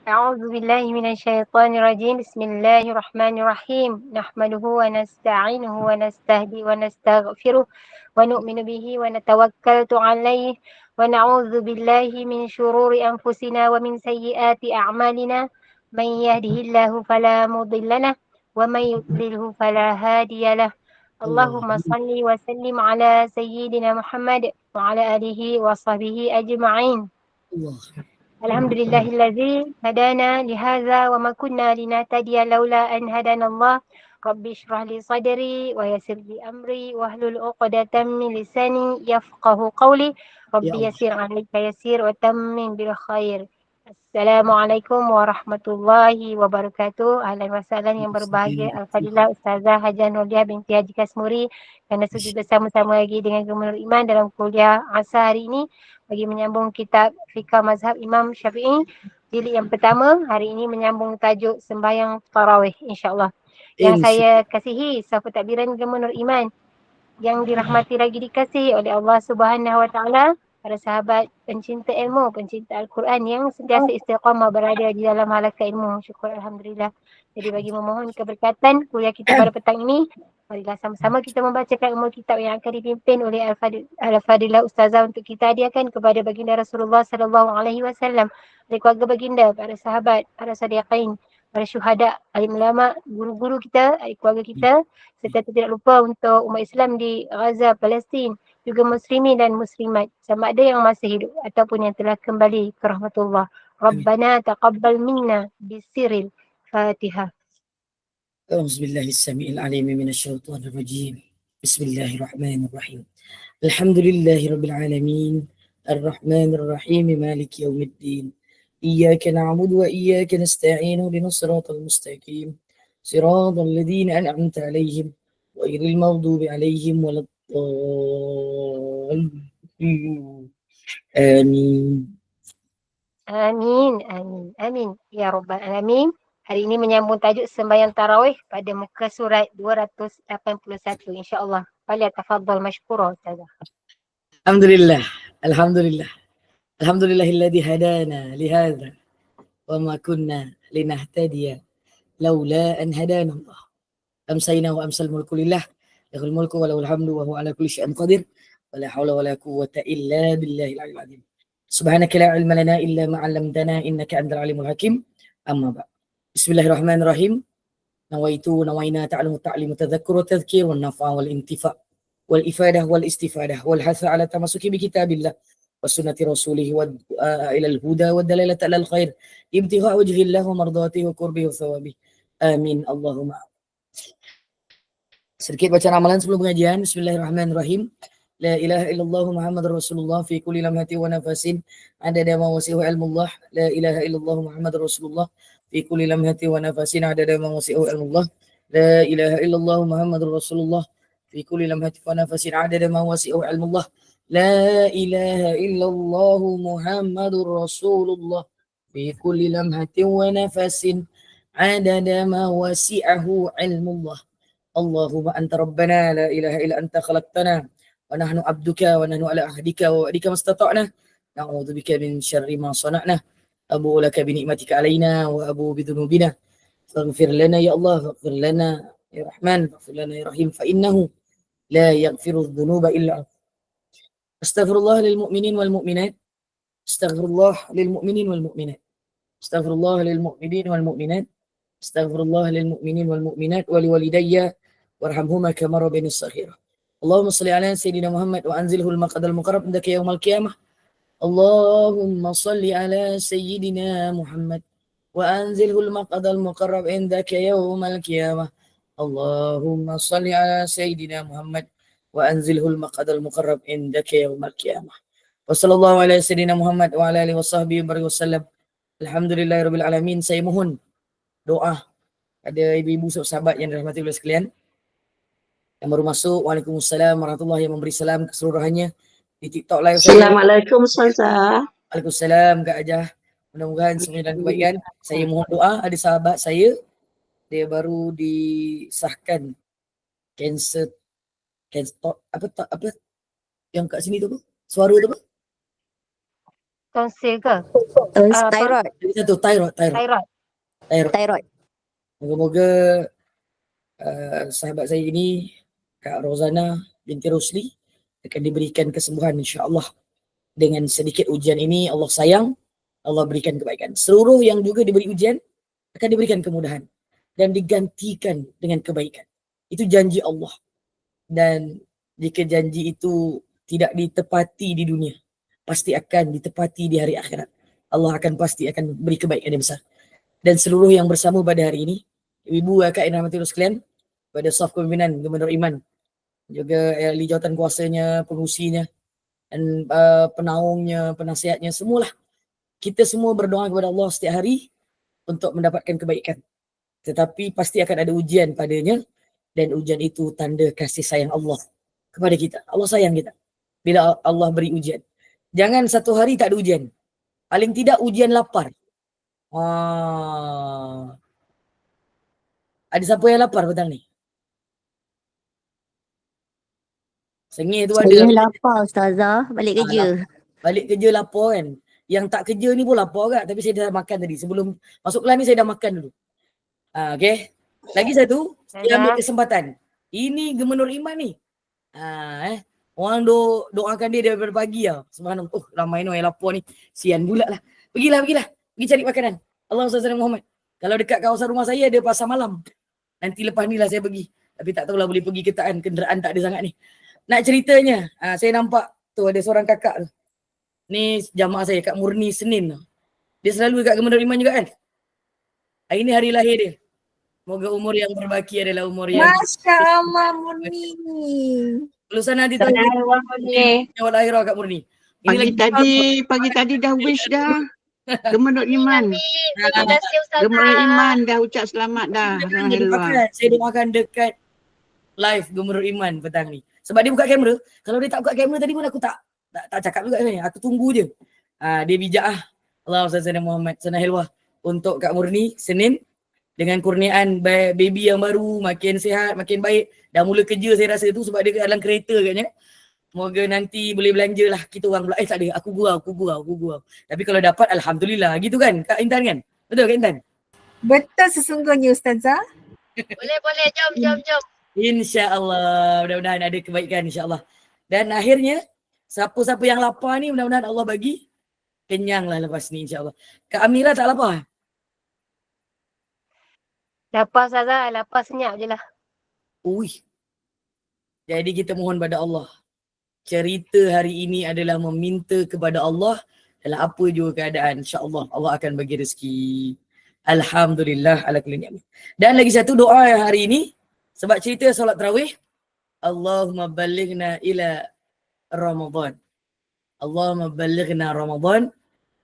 أعوذ بالله من الشيطان الرجيم بسم الله الرحمن الرحيم نحمده ونستعينه ونستهدي ونستغفره ونؤمن به ونتوكل عليه ونعوذ بالله من شرور أنفسنا ومن سيئات أعمالنا من يهده الله فلا مضل له ومن يضلله فلا هادي له الله اللهم صل وسلم على سيدنا محمد وعلى آله وصحبه أجمعين. الله الحمد لله الذي هدانا لهذا وما كنا لنهتدي لولا أن هدانا الله. رب اشرح لي صدري ويسر لي أمري واحلل عقدة من لساني يفقه قولي. رب يا الله يسر عليك يسير وتمم بالخير. Assalamualaikum warahmatullahi wabarakatuh. Ahlan wa sahlan yang berbahagia Al-Fadilah Ustazah Hajah Nurdiah binti Haji Kasmuri kerana sudi bersama-sama lagi dengan Gubernur Iman dalam kuliah asar hari ini bagi menyambung kitab Fiqh Mazhab Imam Syafi'i jilid yang pertama. Hari ini menyambung tajuk sembahyang tarawih insya-Allah. Yang Insya saya kasihi sahabat takbiran Gubernur Iman yang dirahmati lagi dikasihi oleh Allah Subhanahu Wa Taala, para sahabat pencinta ilmu, pencinta Al-Quran yang sentiasa istiqamah berada di dalam halaqah ilmu. Syukur Alhamdulillah. Jadi bagi memohon keberkatan kuliah kita pada petang ini, marilah sama-sama kita membacakan ilmu kitab yang akan dipimpin oleh Al-Fadilah Ustazah untuk kita hadiahkan kepada baginda Rasulullah sallallahu alaihi wasallam, dari keluarga baginda, para sahabat, para sadiqin, para syuhada, alim ulama, guru-guru kita, keluarga kita, serta tidak lupa untuk umat Islam di Gaza, Palestin, juga muslimin dan muslimat, sama ada yang masih hidup ataupun yang telah kembali ke rahmatullah. آمين. Rabbana taqabbal minna bisiril Fatihah. أعوذ بالله السميع العليم من الشيطان الرجيم. بسم الله الرحمن الرحيم. الحمد لله رب العالمين الرحمن الرحيم مالك يوم الدين. إياك نعبد وإياك نستعين اهدنا الصراط المستقيم صراط الذين أنعمت عليهم غير المغضوب عليهم ولا الضالين. آمين. Amin, amin, amin. Ya Rabbal Alamin. Hari ini menyambung tajuk sembahyang tarawih pada muka surat 281 insya-Allah. Falyatafaddal mashkura Ustazah. الحمد لله الحمد لله الحمد لله الذي هدانا لهذا وما كنا لنهتدي لولا أن هدانا الله. أمسينا وأمسى الملك لله له الملك وله الحمد وهو على كل شيء قدير ولا حول ولا قوة إلا بالله العلي العظيم. سبحانك لا علم لنا إلا ما علمتنا إنك أنت العليم الحكيم. أما بعد. بسم الله الرحمن الرحيم. نوينا تعلم التعليم التذكر والتذكير والنفع والانتفاع والإفادة والاستفادة والحث على التمسك بكتاب الله وسنة رسوله والدعاء إلى الهدى والدلالة على الخير ابتغاء وجه الله ومرضاته وقربه وثوابه. آمين اللهم. Sedikit bacaan amalan sebelum pengajian. Bismillahirrahmanirrahim. La ilaha illallah Muhammadur Rasulullah fi kulli lamhati wa nafasin adada ma wasi'u ilmullah. La ilaha illallah Muhammadur Rasulullah fi kulli lamhati wa nafasin adada ma wasi'u ilmullah. La ilaha illallah Muhammadur Rasulullah fi kulli lamhati wa nafasin adada ma wasi'u ilmullah. La ilaha illallah Muhammadur Rasulullah fi kulli lamhati wa nafasin adada ma wasi'ahu ilmullah. اللهم أنت ربنا لا إله إلا أنت خلقتنا ونحن عبدك ونحن على عهدك ووعدك ما استطعنا نعوذ بك من شر ما صنعنا أبو لك بنعمتك علينا وأبو بذنوبنا فاغفر لنا يا الله فاغفر لنا يا رحمن فاغفر لنا يا رحيم فإنه لا يغفر الذنوب إلا أنت. أستغفر الله للمؤمنين والمؤمنات استغفر الله للمؤمنين والمؤمنات استغفر الله للمؤمنين والمؤمنات استغفر الله للمؤمنين والمؤمنات ولوالدي وارحمهما كما ربياني صغيرا. اللهم صل على سيدنا محمد وأنزله المقعد المقرب عندك يوم القيامة. اللهم صل على سيدنا محمد وأنزله المقعد المقرب عندك يوم القيامة. اللهم صل على سيدنا محمد وأنزله المقعد المقرب عندك يوم القيامة. وصلى الله على سيدنا محمد وعلى آله وصحبه وسلم. Alhamdulillahirabbil alamin. Saya mohon doa ada ibu-ibu sahabat yang dirahmati oleh sekalian. Yang baru masuk, Waalaikumsalam warahmatullahi yang memberi salam keseluruhannya di TikTok live saya. Assalamualaikum Ustazah. Waalaikumsalam Kak Ajah. Mudah-mudahan semuanya dan kebaikan. Saya mohon doa, ada sahabat saya dia baru disahkan kanser apa yang kat sini tu apa? Suara tu apa? tonsil ke? Thyroid. Lagi satu, thyroid. Thyroid. Thyroid. Moga-moga sahabat saya ini, Kak Rozana binti Rosli, akan diberikan kesembuhan insya-Allah. Dengan sedikit ujian ini Allah sayang, Allah berikan kebaikan. Seluruh yang juga diberi ujian akan diberikan kemudahan dan digantikan dengan kebaikan. Itu janji Allah. Dan jika janji itu tidak ditepati di dunia, pasti akan ditepati di hari akhirat. Allah pasti akan beri kebaikan yang besar. Dan seluruh yang bersama pada hari ini, ibu kakak yang rahmati Allah sekalian, pada staf kepimpinan Gubernur Iman, juga ahli jawatan kuasanya, pengusinya, dan penaungnya, penasihatnya, semualah. Kita semua berdoa kepada Allah setiap hari untuk mendapatkan kebaikan. Tetapi pasti akan ada ujian padanya, dan ujian itu tanda kasih sayang Allah kepada kita. Allah sayang kita bila Allah beri ujian. Jangan satu hari tak ada ujian. Paling tidak ujian lapar. Ada siapa yang lapar petang ni? Sengih tu ada. Saya lapar Ustazah, balik kerja. Balik kerja lapar kan. Yang tak kerja ni pun lapar kan. Tapi saya dah makan tadi. Sebelum masuk kelas ni saya dah makan dulu. Okay. Lagi satu, saya ambil kesempatan. Ini Gubernur Iman ni. Orang doakan dia daripada pagi lah. Subhanallah. Oh, ramai no yang lapar ni. Sian pula lah. Pergilah. Pergi cari makanan. Allahumma salli ala Muhammad. Kalau dekat kawasan rumah saya ada pasar malam. Nanti lepas ni lah saya pergi. Tapi tak tahulah boleh pergi ke tak kan. Kenderaan tak ada sangat ni. Nak ceritanya, saya nampak tu ada seorang kakak tu. Ni jamaah saya, Kak Murni Senin tu. Dia selalu dekat Gubernur Iman juga kan. Hari ni hari lahir dia. Moga umur yang berbaki adalah umur yang Masya Allah Murni. lulusan nanti tahun ni. Awal akhirah Kak Murni. Pagi tadi dah wish dah. Gubernur Iman. Terima kasih Ustazah. Gubernur Iman dah ucap selamat dah. Saya doakan dekat live Gubernur Iman petang ni. Sebab dia buka kamera. Kalau dia tak buka kamera tadi pun aku tak cakap juga sebenarnya. Aku tunggu je. Dia bijak ah. Allahumma salli ala Muhammad. Sana helwah untuk Kak Murni Senin. Dengan kurniaan baby yang baru, makin sihat, makin baik. Dah mula kerja saya rasa tu sebab dia dalam kereta katnya. Moga nanti boleh belanja lah kita orang pula. Tak ada, aku gurau. Tapi kalau dapat Alhamdulillah. Gitu kan Kak Intan kan? Betul Kak Intan? Betul sesungguhnya Ustazah. Boleh. Jom. InsyaAllah. Mudah-mudahan ada kebaikan insyaAllah. Dan akhirnya, siapa-siapa yang lapar ni mudah-mudahan Allah bagi kenyang lah lepas ni insyaAllah. Kak Amira tak lapar? Lapar Ustazah, lapar senyap je lah. Ui. Jadi kita mohon pada Allah. Cerita hari ini adalah meminta kepada Allah dalam apa juga keadaan. InsyaAllah Allah akan bagi rezeki. Alhamdulillah ala kulli ni'mah. Dan lagi satu doa yang hari ini sebab cerita solat tarawih. Allahumma balighna ila Ramadan. Allahumma balighna Ramadan.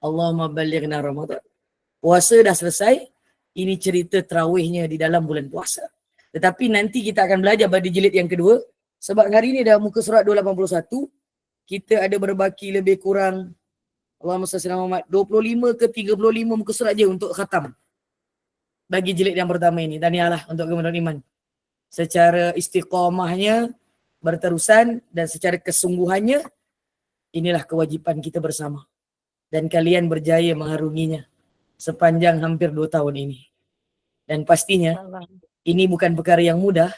Allahumma balighna Ramadan. Puasa dah selesai. Ini cerita tarawihnya di dalam bulan puasa. Tetapi nanti kita akan belajar pada jilid yang kedua. Sebab hari ini dah muka surat 281. Kita ada berbaki lebih kurang Allahumma salli ala Muhammad 25 ke 35 muka surat je untuk khatam. Bagi jilid yang pertama ini. Tahniahlah untuk Gubernur Iman. Secara istiqamahnya berterusan dan secara kesungguhannya inilah kewajipan kita bersama. Dan kalian berjaya mengharunginya sepanjang hampir 2 tahun ini. Dan pastinya ini bukan perkara yang mudah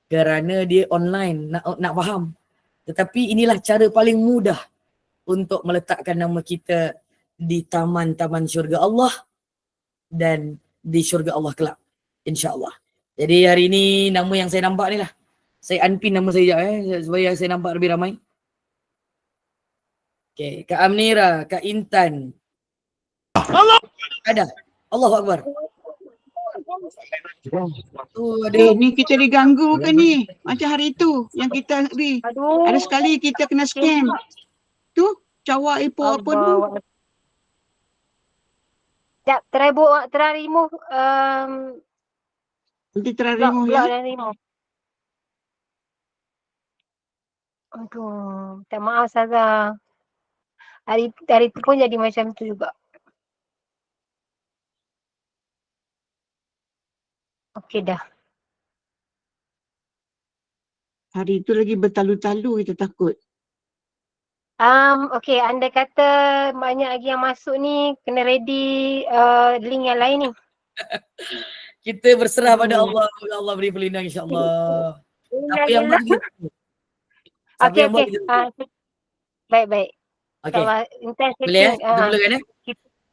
kerana dia online nak faham. Tetapi inilah cara paling mudah untuk meletakkan nama kita di taman-taman syurga Allah dan di syurga Allah kelak. InsyaAllah. Jadi hari ini nama yang saya nampak ni lah. Saya unpin nama saya sekejap supaya saya nampak lebih ramai. Okay. Kak Amnira, Kak Intan. Ada. Allahu Akbar. Ni kita diganggu ke ni? Macam hari tu yang kita ni. Ada sekali kita kena scam. Tu cawak ipo apa tu? Sekejap, try remove. Nanti terarimu ya. Dan remove. Aduh, minta maaf Ustazah. Hari tu pun jadi macam tu juga. Okey dah. Hari tu lagi bertalu-talu kita takut. Okay, anda kata banyak lagi yang masuk ni, kena ready link yang lain ni. Kita berserah pada Allah. Allah beri pelindung insya-Allah. Siapa yang buat kita tahu. Siapa Okay, yang buat okay. kita tahu. Baik. Okey. InsyaAllah, intern Boleh setting. Kita mulakan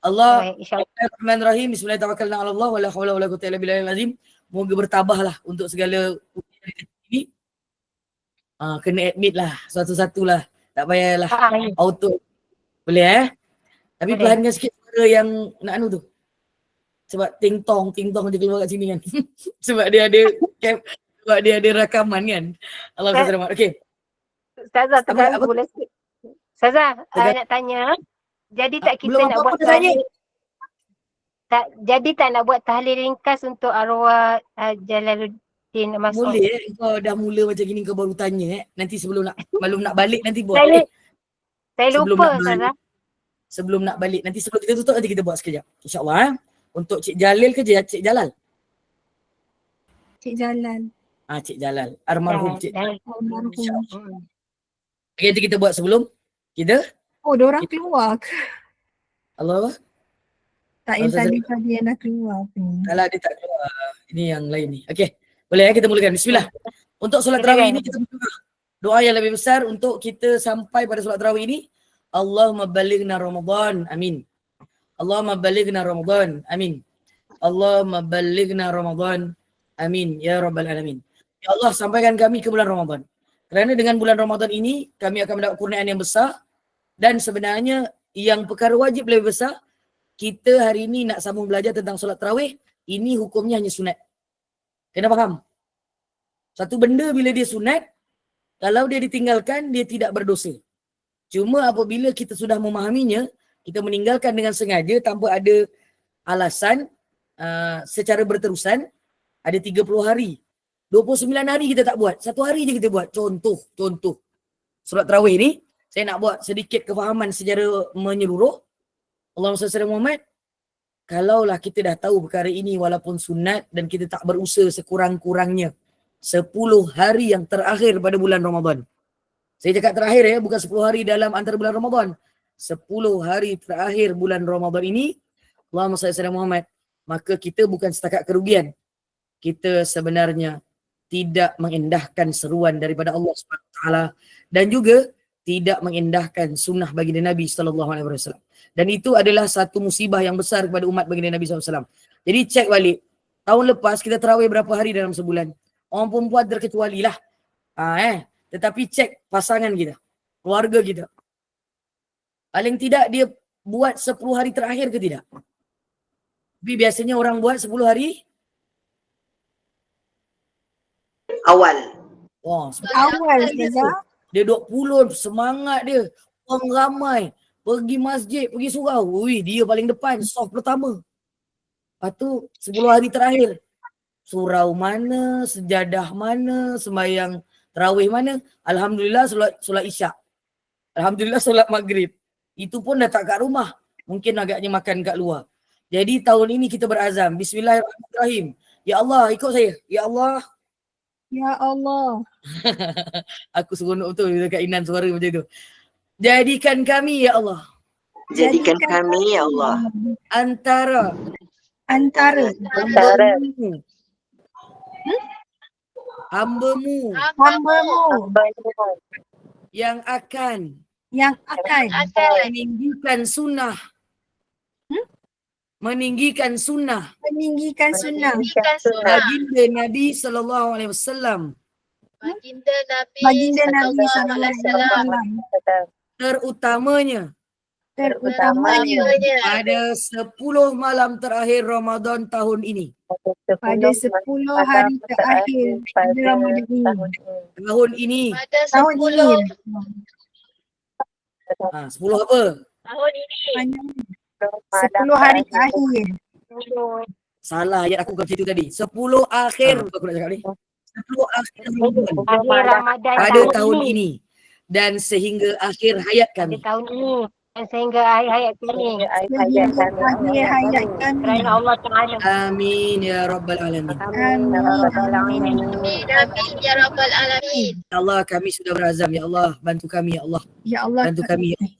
Allah. Baik, insyaAllah. Bismillahirrahmanirrahim. Bismillahirrahmanirrahim. Allah wala haula wala quwwata illa billahil azim. Moga bertabahlah untuk segala ujian ini. Kena admit lah satu-satu lah. Tak payahlah Ya. auto. Boleh Tapi Boleh. perlahankan sikit suara yang nak anu tu. Sebab ting tong dia keluar kat sini kan. Sebab dia ada rakaman kan. Allah SWT. Okey. Ustazah Apa- terganggu lah sikit. Ustazah, nak tanya. Jadi tak kita belum nak apa-apa buat dah tanya. Jadi tak nak buat tahlil ringkas untuk arwah Jalaluddin Mas'ud? Boleh kau dah mula macam gini kau baru tanya Nanti sebelum nak balik nanti buat. Saya Sebelum lupa nak balik. Ustazah. Sebelum nak balik. Nanti sebelum kita tutup nanti kita buat sekejap. InsyaAllah. Untuk Cik Jalil ke Cik Jalal? Cik Jalan. Cik Jalal. Almarhum Cik. Almarhum. InsyaAllah. Okay, nanti kita buat sebelum kita. Oh, diorang keluar ke? Allah apa? Tak yang tadi yang dah keluar ni. Kalau dia tak keluar. Ini yang lain ni. Okay. Boleh kita mulakan. Bismillah. Untuk solat tarawih ini kita berdoa. Doa yang lebih besar untuk kita sampai pada solat tarawih ini. Allahumma balighna Ramadan. Amin. Allahumma balighna Ramadan. Amin. Allahumma balighna Ramadan. Amin. Ya Rabbal Alamin. Ya Allah, sampaikan kami ke bulan Ramadan. Kerana dengan bulan Ramadan ini, kami akan mendapat kurniaan yang besar. Dan sebenarnya, yang perkara wajib lebih besar, kita hari ini nak sambung belajar tentang solat tarawih, ini hukumnya hanya sunat. Kena faham? Satu benda bila dia sunat, kalau dia ditinggalkan, dia tidak berdosa. Cuma apabila kita sudah memahaminya, kita meninggalkan dengan sengaja tanpa ada alasan secara berterusan, ada 30 hari. 29 hari kita tak buat. 1 hari je kita buat. Contoh. Solat tarawih ni, saya nak buat sedikit kefahaman secara menyeluruh. Allahumma salli ala Muhammad. Kalaulah kita dah tahu perkara ini walaupun sunat dan kita tak berusaha sekurang-kurangnya 10 hari yang terakhir pada bulan Ramadan. Saya cakap terakhir bukan 10 hari dalam antara bulan Ramadan. 10 hari terakhir bulan Ramadan ini, Allahumma salli ala Muhammad, maka kita bukan setakat kerugian. Kita sebenarnya tidak mengendahkan seruan daripada Allah SWT dan juga tidak mengendahkan sunnah baginda Nabi SAW. Dan itu adalah satu musibah yang besar kepada umat baginda Nabi SAW. Jadi cek balik. Tahun lepas kita tarawih berapa hari dalam sebulan? Orang perempuan terkecuali lah. Tetapi cek pasangan kita. Keluarga kita. Paling tidak dia buat 10 hari terakhir ke tidak? Tapi biasanya orang buat 10 hari awal. Awal Ustazah. Dia 20 semangat dia. Orang ramai. Pergi masjid, pergi surau. Ui, dia paling depan. Soft pertama. Lepas tu 10 hari terakhir. Surau mana, sejadah mana, sembahyang tarawih mana. Alhamdulillah solat isyak. Alhamdulillah solat maghrib. Itu pun dah tak kat rumah. Mungkin agaknya makan kat luar. Jadi tahun ini kita berazam. Bismillahirrahmanirrahim. Ya Allah, ikut saya. Ya Allah. Ya Allah. Aku seronok betul dekat Inan suara macam tu. Jadikan kami ya Allah. Jadikan kami ya Allah Antara hambamu yang akan meninggikan sunnah baginda Nabi sallallahu alaihi wasallam, Baginda Nabi SAW. terutamanya pada 10 malam terakhir Ramadan tahun ini. Pada 10 hari terakhir Ramadan ini. Tahun ini. Tahun ini. 10 apa? 10 hari terakhir. Salah ayat aku macam itu tadi. 10 akhir aku nak cakap ni. 10 akhir Ramadan pada tahun ini dan sehingga akhir hayat kami. tahun ini. sehingga akhir hayat kami. Sehingga akhir hayat kami. Kerana Allah Ta'ala. Amin ya rabbal alamin. Amin. Ya Allah, kami sudah berazam. Ya Allah, bantu kami ya Allah. Ya Allah. Bantu kami ya Allah.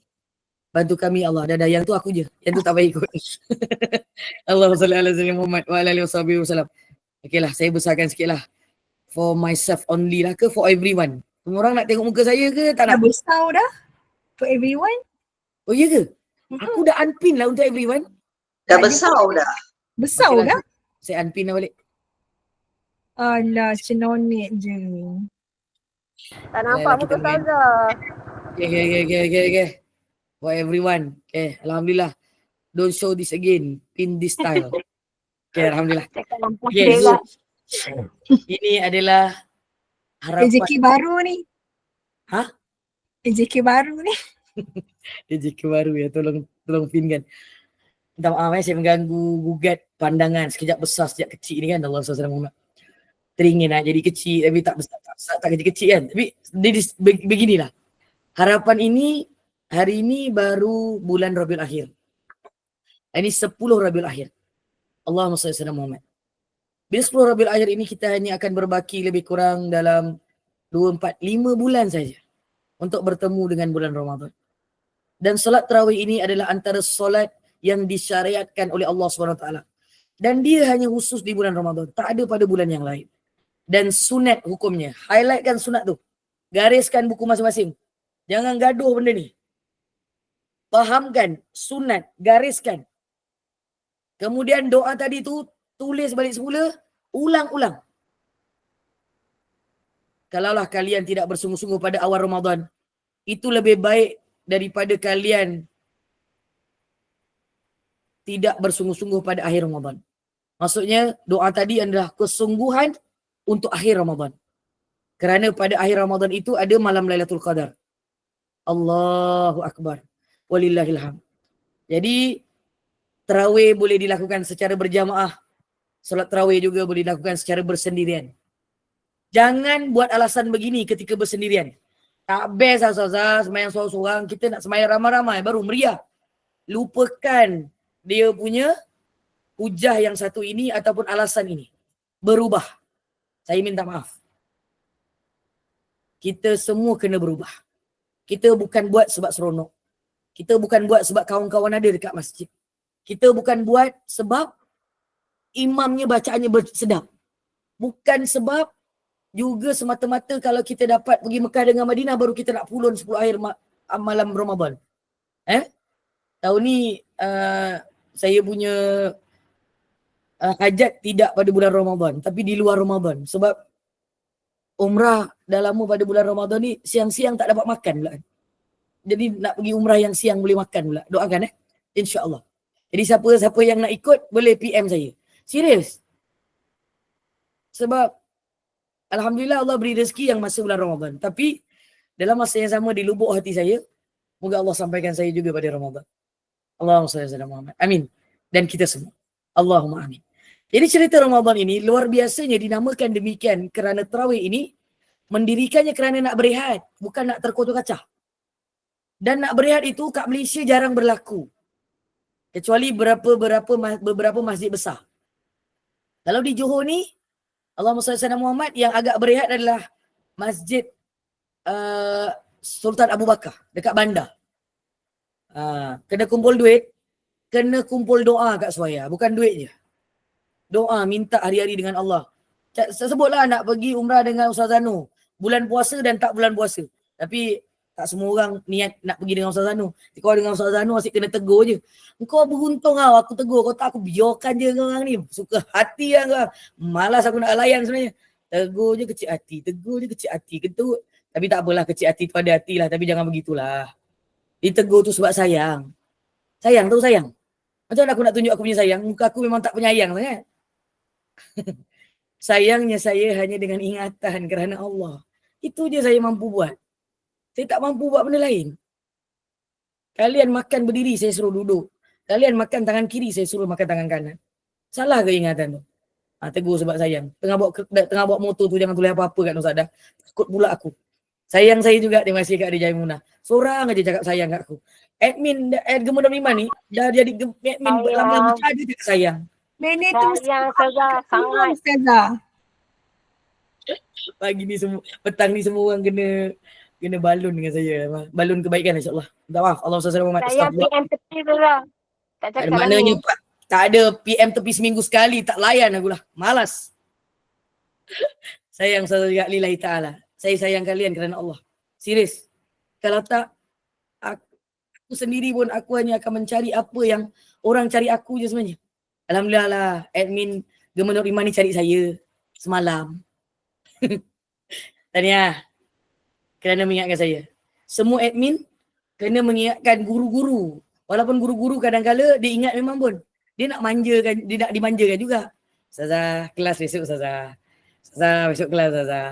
Bantu kami ya Allah. Dah yang tu aku je. Yang tu tak baik ikut. Allahumma salli ala sayyidina Muhammad wa ala alihi wasallam. Okeylah, saya besarkan sikitlah. For myself only lah ke for everyone? Semua orang nak tengok muka saya ke tak Dah nak? besar dah. For everyone. Oh iya ke? Aku dah unpin lah untuk everyone. Dah besar dah. Besar Okeylah, dah. saya unpin lah balik. Alah, cenonit je. Tak nampak muka Ustazah. Okay. For everyone. Okay, Alhamdulillah. Don't show this again. Pin this style. Okay, Alhamdulillah. Cakap lampu Okay, dia lah. ini adalah harapan. Rezeki baru ni. Hah? Rezeki baru ni. Rezeki baru ya, tolong pinkan. Minta maaf saya mengganggu gugat pandangan sekejap besar sekejap kecil ni kan. Allah SWT teringin nak jadi kecil tapi tak besar, tak kecil-kecil kan. Tapi beginilah. Harapan ini hari ini baru bulan Rabiul Akhir. Ini 10 Rabiul Akhir. Allahumma salli ala Muhammad. Bila 10 Rabiul Akhir ini kita hanya akan berbaki lebih kurang dalam 2, 4, 5 bulan saja untuk bertemu dengan bulan Ramadan. Dan solat tarawih ini adalah antara solat yang disyariatkan oleh Allah SWT. Dan dia hanya khusus di bulan Ramadan. Tak ada pada bulan yang lain. Dan sunat hukumnya. Highlightkan sunat tu. Gariskan buku masing-masing. Jangan gaduh benda ni. Fahamkan sunat. Gariskan. Kemudian doa tadi tu tulis balik semula. Ulang-ulang. Kalaulah kalian tidak bersungguh-sungguh pada awal Ramadan. Itu lebih baik daripada kalian tidak bersungguh-sungguh pada akhir Ramadan. Maksudnya doa tadi adalah kesungguhan untuk akhir Ramadan. Kerana pada akhir Ramadan itu ada malam Lailatul Qadar. Allahu Akbar. Walillahilham. Jadi tarawih boleh dilakukan secara berjamaah. Solat tarawih juga boleh dilakukan secara bersendirian. Jangan buat alasan begini ketika bersendirian. Tak best Ustazah semayang seorang-seorang. Kita nak semayang ramai-ramai baru meriah. Lupakan dia punya hujah yang satu ini ataupun alasan ini. Berubah. Saya minta maaf. Kita semua kena berubah. Kita bukan buat sebab seronok. Kita bukan buat sebab kawan-kawan ada dekat masjid. Kita bukan buat sebab imamnya bacaannya sedap. Bukan sebab juga semata-mata kalau kita dapat pergi Mekah dengan Madinah baru kita nak pulun 10 akhir malam Ramadan. Tahun ni saya punya hajat tidak pada bulan Ramadan tapi di luar Ramadan sebab umrah dah lama pada bulan Ramadan ni siang-siang tak dapat makan pula. Jadi nak pergi umrah yang siang boleh makan pula. Doakan insya-Allah. Jadi siapa-siapa yang nak ikut boleh PM saya. Serius. Sebab alhamdulillah Allah beri rezeki yang masa bulan Ramadan. Tapi dalam masa yang sama di lubuk hati saya, moga Allah sampaikan saya juga pada Ramadan. Allahumma salli ala Muhammad. Amin. Dan kita semua. Allahumma amin. Jadi cerita Ramadan ini luar biasanya dinamakan demikian kerana tarawih ini mendirikannya kerana nak berehat, bukan nak terkotor-kacah. Dan nak berehat itu kat Malaysia jarang berlaku. Kecuali beberapa masjid besar. Kalau di Johor ni, Allahumma salli ala Muhammad, yang agak berehat adalah Masjid Sultan Abu Bakar dekat bandar. Kena kumpul duit, kena kumpul doa kat Suaya, bukan duit je. Doa minta hari-hari dengan Allah. Sebutlah nak pergi umrah dengan Ustaz Zanu, bulan puasa dan tak bulan puasa. Tapi tak semua orang niat nak pergi dengan Ustaz Zanu. Kau dengan Ustaz Zanu asyik kena tegur je. Engkau beruntung tau aku tegur, kau tak aku biarkan je orang ni. Suka hati lah kau. Malas aku nak layan sebenarnya. Tegur je kecil hati, tegur je kecil hati. Kentut. Tapi tak apalah, kecil hati tu pada hati lah. Tapi jangan begitulah. Ditegur tu sebab sayang. Sayang tu sayang. Macam mana aku nak tunjuk aku punya sayang? Muka aku memang tak penyayang sangat. Sayangnya saya hanya dengan ingatan kerana Allah. Itu je saya mampu buat. Saya tak mampu buat benda lain. Kalian makan berdiri, saya suruh duduk. Kalian makan tangan kiri, saya suruh makan tangan kanan. Salah ke ingatan tu? Tegur sebab sayang. Tengah bawa motor tu jangan tulis apa-apa kat Ustazah. Takut pula aku. Sayang saya juga, terima kasih Kak Rijai Munah. Seorang aja cakap sayang kat aku. Admin Gemuna Lima ni dah jadi admin lama-lama macam ada cakap sayang. Nenek tu mesti Sayang Ustazah, sangat. Ustazah. Pagi ni semua, petang ni semua orang kena balun dengan saya. Balun kebaikan insya-Allah. Minta maaf. Allah SWT Muhammad. Saya PM tepi tu lah. Tak Tak ada cakap maknanya lagi. Pak. Tak ada PM tepi seminggu sekali. Tak layan aku lah. Malas. Sayang saya juga lillahi ta'ala. Saya sayang kalian kerana Allah. Serius. Kalau tak, aku sendiri pun aku hanya akan mencari apa yang orang cari aku je sebenarnya. Alhamdulillah lah. Admin Gemuna Lima ni cari saya semalam. Tahniah. Kerana mengingatkan saya. Semua admin kena mengingatkan guru-guru. Walaupun guru-guru kadang-kala dia ingat memang pun. Dia nak manjakan, dia nak dimanjakan juga. Ustazah, kelas besok Ustazah. Ustazah, besok kelas Ustazah.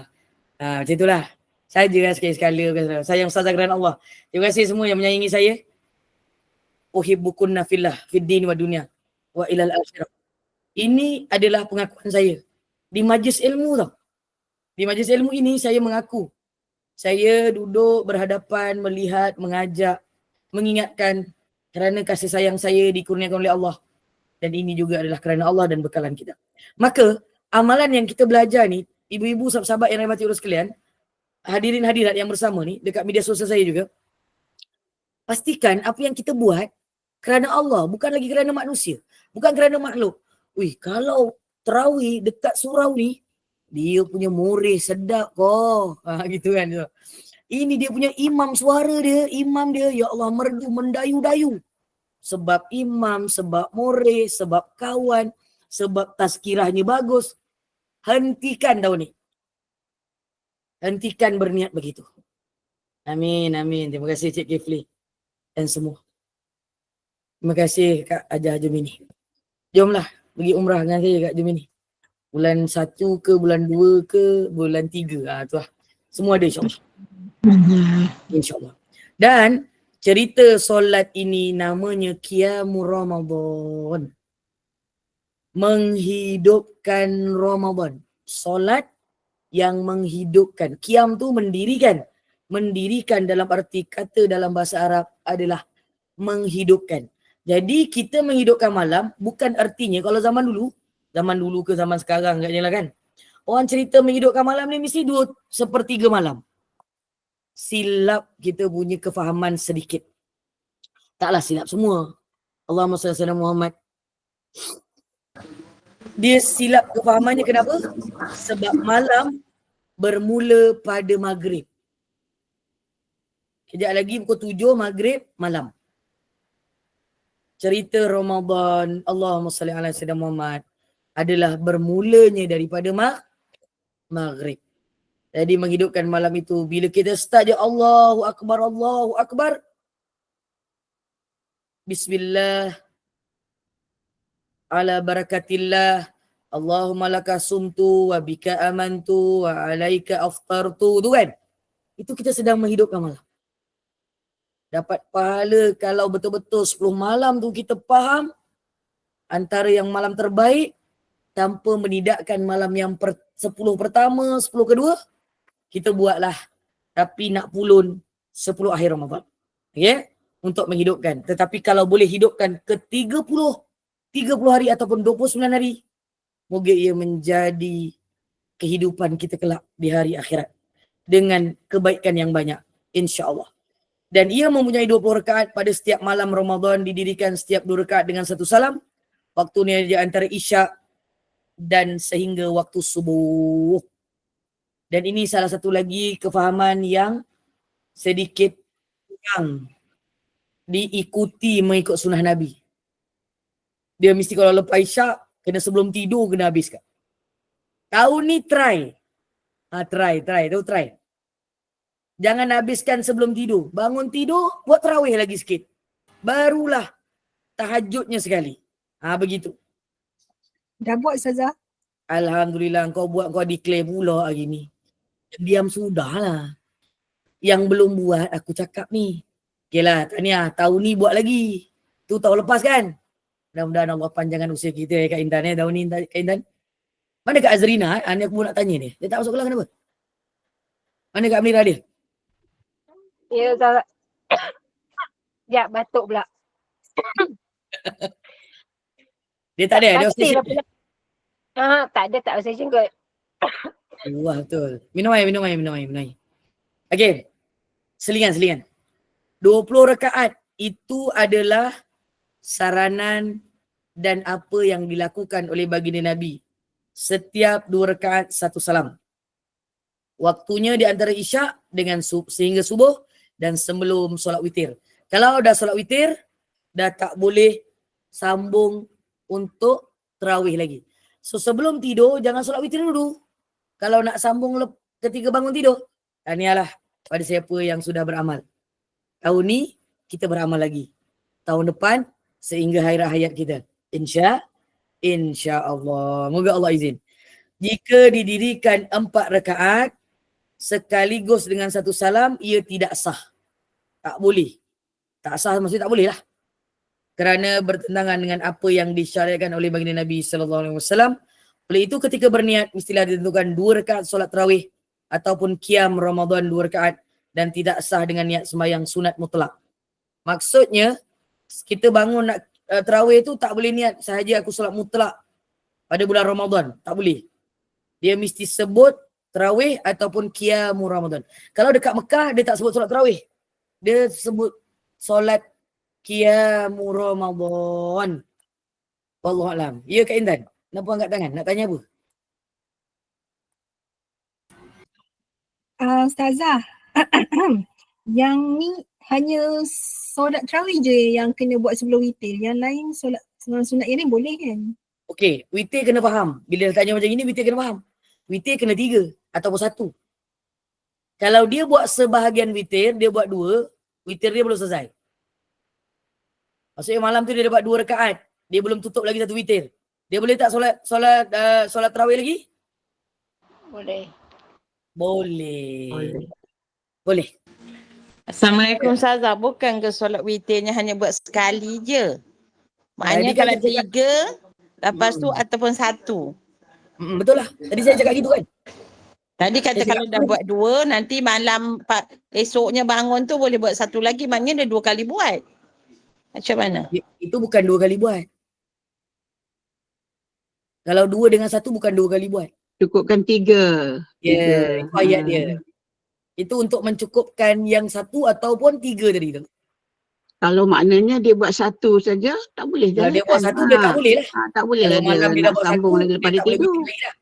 Macam itulah. Saja lah sekali-sekala. Sayang Ustazah kerana Allah. Terima kasih semua yang menyayangi saya. Uhibbukunna fillah fid din wa dunya wa ilal akhirah. Ini adalah pengakuan saya. Di majlis ilmu tau. Di majlis ilmu ini saya mengaku. Saya duduk berhadapan, melihat, mengajak, mengingatkan kerana kasih sayang saya dikurniakan oleh Allah. Dan ini juga adalah kerana Allah dan bekalan kita. Maka amalan yang kita belajar ni, ibu-ibu, sahabat-sahabat yang rahmati Allah sekalian, hadirin hadirat yang bersama ni, dekat media sosial saya juga, pastikan apa yang kita buat kerana Allah, bukan lagi kerana manusia, bukan kerana makhluk. Wih, kalau terawih dekat surau ni, dia punya moreh sedap kok. Gitu kan. Ini dia punya imam, suara dia, imam dia, ya Allah, merdu, mendayu-dayu. Sebab imam, sebab moreh, sebab kawan, sebab tazkirahnya bagus. Hentikan tahun ni. Hentikan berniat begitu. Amin, amin. Terima kasih Cik Kifli dan semua. Terima kasih Kak Ajah Jumini. Jomlah pergi umrah dengan saya Kak Jumini. Bulan 1 ke, bulan 2 ke, bulan 3. Tu lah. Semua ada insyaAllah. InsyaAllah. Dan cerita solat ini namanya Qiyamul Ramadan. Menghidupkan Ramadan. Solat yang menghidupkan. Qiyam tu mendirikan. Mendirikan dalam arti kata dalam bahasa Arab adalah menghidupkan. Jadi kita menghidupkan malam bukan artinya kalau zaman dulu ke zaman sekarang agaknya lah kan. Orang cerita menghidupkan malam ni mesti 2/3 malam. Silap kita punya kefahaman sedikit. Taklah silap semua. Allahumma salli ala Muhammad. Dia silap kefahamannya kenapa? Sebab malam bermula pada maghrib. Kejap lagi pukul 7 maghrib malam. Cerita Ramadan, Allahumma salli ala Sayyidina Muhammad, adalah bermulanya daripada maghrib. Jadi menghidupkan malam itu, bila kita start je Allahu Akbar, Allahu Akbar. Bismillah. Ala barakatillah. Allahumma laka sumtu wa bika amantu wa alaika aftartu. Tu kan? Itu kita sedang menghidupkan malam. Dapat pahala kalau betul-betul 10 malam tu kita faham antara yang malam terbaik tanpa menidakkan malam yang 10 pertama, 10 kedua, kita buatlah. Tapi nak pulun 10 akhir Ramadan. Okay? Untuk menghidupkan. Tetapi kalau boleh hidupkan ke 30 hari ataupun 29 hari, moga ia menjadi kehidupan kita kelak di hari akhirat. Dengan kebaikan yang banyak. InsyaAllah. Dan ia mempunyai 20 rakaat pada setiap malam Ramadan, didirikan setiap 2 rakaat dengan 1 salam. Waktunya di antara isyak dan sehingga waktu subuh. Dan ini salah satu lagi kefahaman yang sedikit kurang diikuti mengikut sunnah Nabi. Dia mesti kalau lepas isyak, kena sebelum tidur kena habiskan. Tahun ni try. Try. Jangan habiskan sebelum tidur. Bangun tidur, buat tarawih lagi sikit. Barulah tahajudnya sekali. Begitu. Dah buat Ustazah? Alhamdulillah kau buat, kau declare pula hari ni. Diam sudahlah. Yang belum buat aku cakap ni. Okay lah, tahniah. Tahun ni buat lagi. Tu tahun lepas kan? Mudah-mudahan Allah panjangkan usia kita Kak Intan tahun ni Kak Intan. Mana Kak Azrina? Ni aku pun nak tanya ni. Dia tak masuk kelas kenapa? Mana Kak Amira dia? Ya, Ustazah. Ya, batuk pula. Dia tak ada, dia Pasti obsession. lah pula. Tak ada, tak obsession kot. Wah, betul. Minum air. Okay, selingan. 20 rakaat itu adalah saranan dan apa yang dilakukan oleh baginda Nabi. Setiap 2 rakaat 1 salam. Waktunya di antara isyak dengan sehingga subuh dan sebelum solat witir. Kalau dah solat witir, dah tak boleh sambung untuk tarawih lagi. So sebelum tidur, jangan solat witir dulu. Kalau nak sambung ketika bangun tidur, tahniahlah pada siapa yang sudah beramal. Tahun ni, kita beramal lagi. Tahun depan, sehingga hari hayat kita. Insya Allah. Moga Allah izin. Jika didirikan 4 rakaat, sekaligus dengan 1 salam, ia tidak sah. Tak boleh. Tak sah maksudnya tak boleh lah. Kerana bertentangan dengan apa yang disyariatkan oleh baginda Nabi SAW. Oleh itu ketika berniat, mestilah ditentukan 2 rakaat solat tarawih ataupun qiyam Ramadan 2 rakaat dan tidak sah dengan niat sembahyang sunat mutlak. Maksudnya, kita bangun nak tarawih tu tak boleh niat sahaja aku solat mutlak pada bulan Ramadan. Tak boleh. Dia mesti sebut tarawih ataupun qiyam Ramadan. Kalau dekat Mekah, dia tak sebut solat tarawih. Dia sebut solat qiyam Ramadan. Wallahualam. Ya Kak Intan. Kenapa angkat tangan? Nak tanya apa? Ustazah, yang ni hanya solat tarawih je yang kena buat sebelum witir. Yang lain solat sunat yang lain boleh kan? Okey, witir kena faham. Bila tanya macam ini, witir kena faham. Witir kena 3 ataupun 1. Kalau dia buat sebahagian witir, dia buat 2, witir dia belum selesai. Maksudnya malam tu dia dapat 2 rakaat. Dia belum tutup lagi 1 witir. Dia boleh tak solat tarawih lagi? Boleh. Boleh. Assalamualaikum Ustazah. Bukan ke solat witirnya hanya buat sekali je? Maknanya Tadi kan kalau saya 3, lepas tu ataupun 1. Betul lah. Tadi saya cakap gitu kan. Tadi kata Saya kalau dah buat 2, nanti malam esoknya bangun tu boleh buat 1 lagi. Maknanya dia 2 kali buat. Macam mana? Itu bukan 2 kali buat. Kalau 2 dengan 1 bukan 2 kali buat. Cukupkan 3. Ya, itu ayat dia. Itu untuk mencukupkan yang 1 ataupun 3 tadi tu. Kalau maknanya dia buat 1 saja, tak boleh Kalau dah. dia buat 1, dia tak boleh lah. Tak boleh Kalau lah malam dia dah nak buat 1, sambung lagi dia lepas tak dia boleh tidur. witir lagi dah.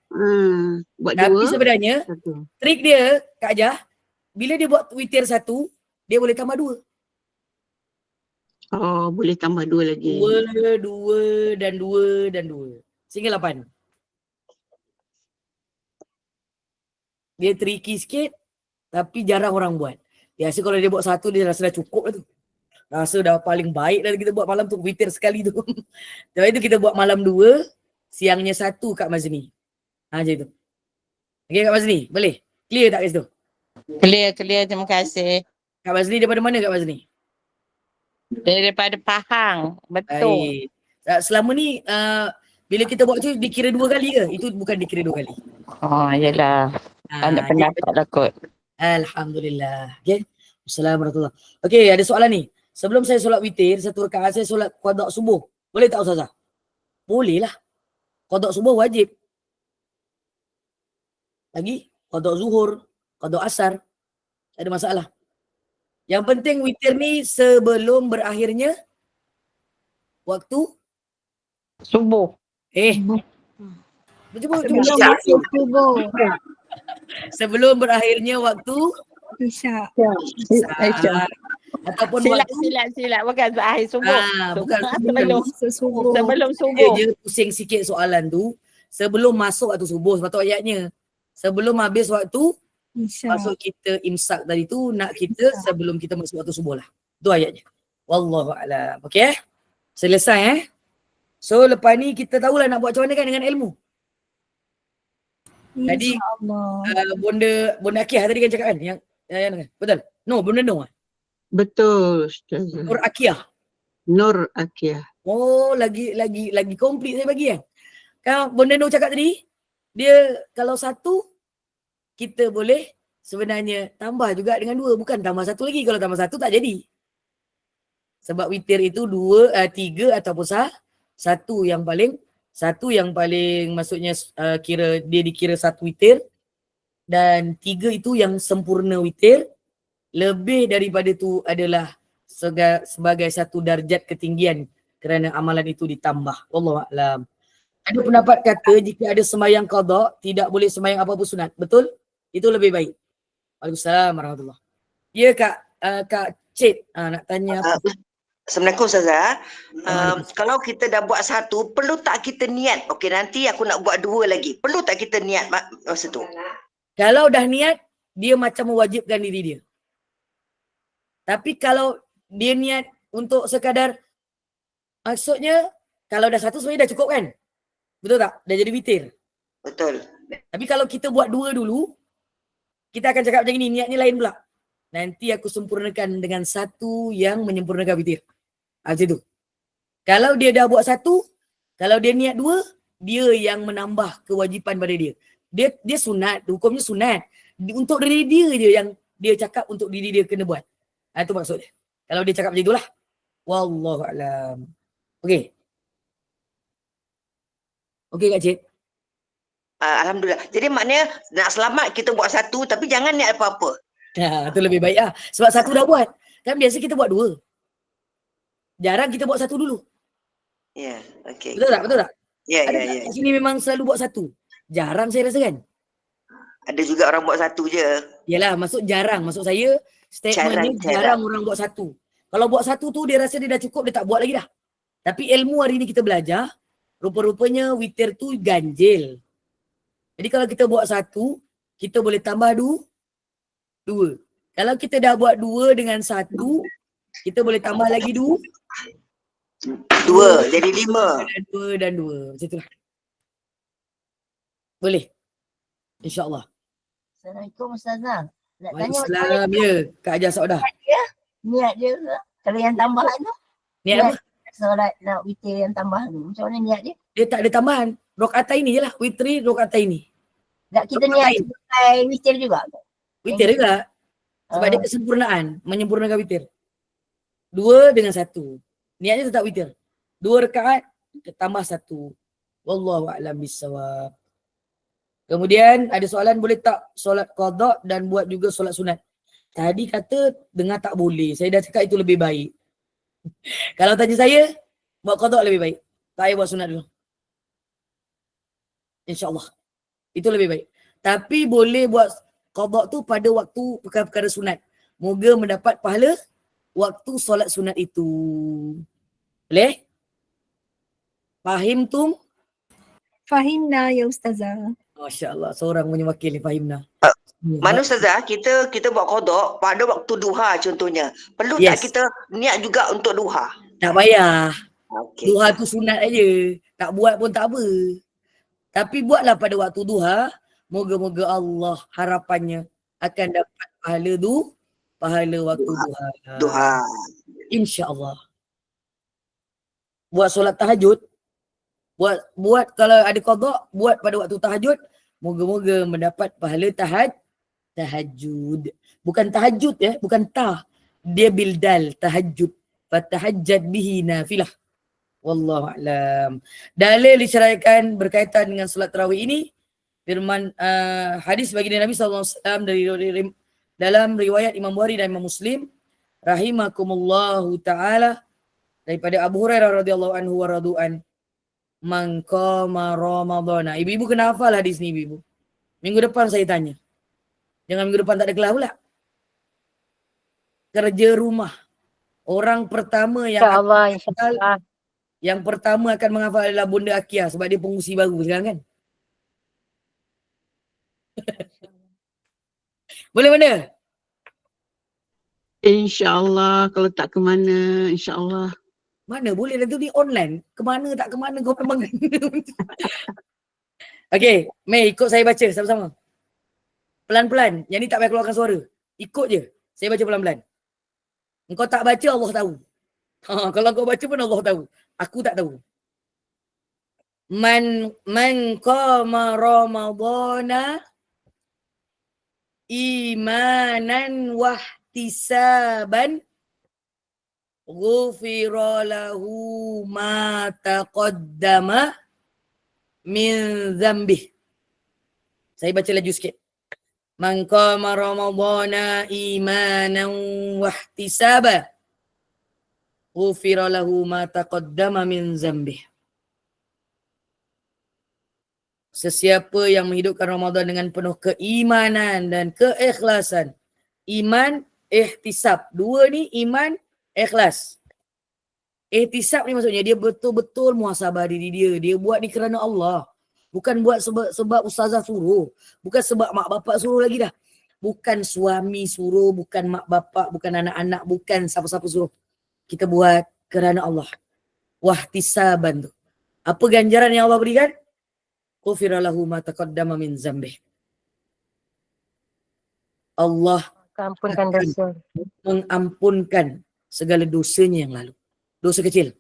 Buat Tapi 2. sebenarnya, trik dia, Kak Jah, bila dia buat witir 1, dia boleh tambah 2. Oh, boleh tambah 2 lagi. 2 dan 2 dan 2. Sehingga 8. Dia tricky sikit, tapi jarang orang buat. Biasa kalau dia buat 1, dia rasa dah cukup lah tu. Rasa dah paling baik dah kita buat malam tu, witir sekali tu. Lepas itu kita buat malam 2, siangnya 1 Kak Mazni. Macam itu. Okay Kak Mazni, boleh? Clear tak kat situ? Clear. Terima kasih. Kak Mazni daripada mana Kak Mazni? Daripada Pahang. Betul. Baik. Selama ni, bila kita buat tu dikira 2 kali ke? Itu bukan dikira 2 kali. Oh, yelah. Ada pendapat lah kot. Alhamdulillah. Okay. Assalamualaikum warahmatullahi wabarakatuh. Okay, ada soalan ni. Sebelum saya solat witir, 1 rakaat saya solat qada subuh. Boleh tak Ustazah? Boleh lah. Qada subuh wajib. Lagi, qada zuhur, qada asar. Tak ada masalah. Yang penting witir ni sebelum berakhirnya waktu Subuh. Cuba. Subuh. Sebelum berakhirnya waktu Isyak. Aisyah. ataupun Silap. waktu Bukan akhir subuh. bukan Subuh. Sebelum dia subuh. je pusing sikit soalan tu. Sebelum masuk waktu subuh, sepatut ayatnya. Sebelum habis waktu Isyak. masuk kita imsak tadi tu, nak kita sebelum kita masuk waktu subuh lah. Tu ayatnya. Wallahu a'lam. Okey? Selesai So lepas ni kita tahulah nak buat macam mana kan dengan ilmu. Tadi Bonda Akiyah tadi kan cakap kan yang betul? No, Bonda No. Betul, Ustazah. Nur Akiyah. Nur Akiyah. Oh, lagi komplit saya bagi kan. Kan Bonda No cakap tadi, dia kalau 1 kita boleh sebenarnya tambah juga dengan 2, bukan tambah 1 lagi. Kalau tambah 1 tak jadi. Sebab witir itu 2, 3 ataupun 1 yang paling maksudnya kira dia dikira 1 witir, dan 3 itu yang sempurna witir. Lebih daripada itu adalah sebagai 1 darjat ketinggian kerana amalan itu ditambah. Wallahu a'lam. Ada pendapat kata jika ada sembahyang qada tidak boleh sembahyang apa-apa sunat. Betul? Itu lebih baik. Waalaikumsalam warahmatullahi. Ya Kak Cik nak tanya apa? Assalamualaikum Ustazah. Waalaikumsalam. Kalau kita dah buat 1, perlu tak kita niat? Okey, nanti aku nak buat 2 lagi. Perlu tak kita niat masa tu? Kalau dah niat, dia macam mewajibkan diri dia. Tapi kalau dia niat untuk sekadar, maksudnya kalau dah 1 sebenarnya dah cukup kan? Betul tak? Dah jadi witir. Betul. Tapi kalau kita buat 2 dulu, kita akan cakap macam ni, niatnya lain pula. Nanti aku sempurnakan dengan 1 yang menyempurnakan witir. Macam tu. Kalau dia dah buat 1, kalau dia niat 2, dia yang menambah kewajipan pada dia. Dia sunat, hukumnya sunat. Untuk diri dia je yang dia cakap untuk diri dia kena buat. Itu maksud dia. Kalau dia cakap macam itulah. Wallahu a'lam. Okey. Okey Kak Cik. Alhamdulillah. Jadi maknanya nak selamat kita buat 1 tapi jangan niat apa-apa. Itu lebih baik lah. Sebab 1 dah buat. Kan biasa kita buat 2. Jarang kita buat 1 dulu. Ya, okey. Betul tak? Betul tak? Ya, Ada ya, tak ya. kat sini memang selalu buat 1? Jarang saya rasa kan? Ada juga orang buat 1 je. Yalah, maksud jarang. Maksud saya statementnya jarang orang buat 1. Kalau buat 1 tu dia rasa dia dah cukup, dia tak buat lagi dah. Tapi ilmu hari ni kita belajar, rupa-rupanya witir tu ganjil. Jadi kalau kita buat 1, kita boleh tambah 2. Kalau kita dah buat 2 dengan 1, kita boleh tambah lagi 2. 2 jadi 5. Dan 2 dan 2. Macam itulah. Boleh. InsyaAllah. Assalamualaikum Ustazah. Nak tanya macam mana Waalaikumsalam. Ya, Kak Ajar Saudah. niat dia Ustazah? Kalau yang tambahan tu, Niat apa? solat nak witir yang tambahan tu. Macam mana niat dia? Dia tak ada tambahan. Rakaat ini je lah. Witri rakaat ini. Tak kita Rakaat niat lain. sebagai witir juga ke? Witir juga. Sebab dia kesempurnaan. Menyempurnakan witir. 2 dengan 1. Niatnya tetap witir. 2 rakaat tambah 1. Wallahu a'lam bissawab. Kemudian ada soalan, boleh tak solat qada dan buat juga solat sunat? Tadi kata dengar tak boleh. Saya dah cakap itu lebih baik. Kalau tanya saya, buat qada lebih baik. Tak payah buat sunat dulu. InsyaAllah. Itu lebih baik. Tapi boleh buat qada tu pada waktu perkara-perkara sunat. Moga mendapat pahala waktu solat sunat itu. Boleh? Fahim tum? Fahimna ya Ustazah. Masya Allah, seorang punya wakil ni Fahimna. Mana Ustazah, kita buat qada pada waktu duha contohnya. Perlu Yes. tak kita niat juga untuk duha? Tak payah. Okey. Duha tu sunat aja. Tak buat pun tak apa. Tapi buatlah pada waktu duha. Moga-moga Allah harapannya akan dapat pahala waktu duha. Duha. InsyaAllah. Buat solat tahajud. Buat kalau ada qada, buat pada waktu tahajud. Moga-moga mendapat pahala tahajud. Bukan tahajud ya, bukan tah. Dia bildal tahajud. Fatahajjad bihi nafilah. Wallahu a'lam. Dalil diceraikan berkaitan dengan solat tarawih ini, firman hadis baginda Nabi SAW dari dalam riwayat Imam Bukhari dan Imam Muslim rahimakumullahu taala daripada Abu Hurairah radhiyallahu anhu wa radu'an, man qama ramadhana. Ibu-ibu kena hafal hadis ni ibu-ibu. Minggu depan saya tanya. Jangan minggu depan tak ada kelas pula. Kerja rumah. Orang pertama yang InsyaAllah, insyaAllah. yang pertama akan menghafal adalah Bunda Akia sebab dia pengusi baru sekarang kan. Boleh mana? InsyaAllah kalau tak ke mana, insyaAllah. Mana boleh lah tu ni online. Kemana tak kemana kau memang. Okey, Mei ikut saya baca sama-sama. Pelan-pelan. Yang ni tak payah keluarkan suara. Ikut je. Saya baca pelan-pelan. Engkau tak baca Allah tahu. Kalau kau baca pun Allah tahu. Aku tak tahu. Man qama ramadhana imanan wahtisaban ghufira lahu ma taqaddama min dzambih. Saya baca laju sikit. Man qama ramadhana imanan wahtisaba ghufira lahu ma taqaddama min dzambih. Sesiapa yang menghidupkan Ramadan dengan penuh keimanan dan keikhlasan. Iman, ihtisab. Dua ni iman, ikhlas. Ihtisab ni maksudnya dia betul-betul muhasabah diri dia. Dia buat ni kerana Allah. Bukan buat sebab ustazah suruh. Bukan sebab mak bapak suruh lagi dah. Bukan suami suruh, bukan mak bapak, bukan anak-anak, bukan siapa-siapa suruh. Kita buat kerana Allah. Wahtisaban tu. Apa ganjaran yang Allah berikan? Ghufira lahu ma taqaddama min dzambih. Allah Ampunkan dosa. mengampunkan segala dosanya yang lalu. Dosa kecil.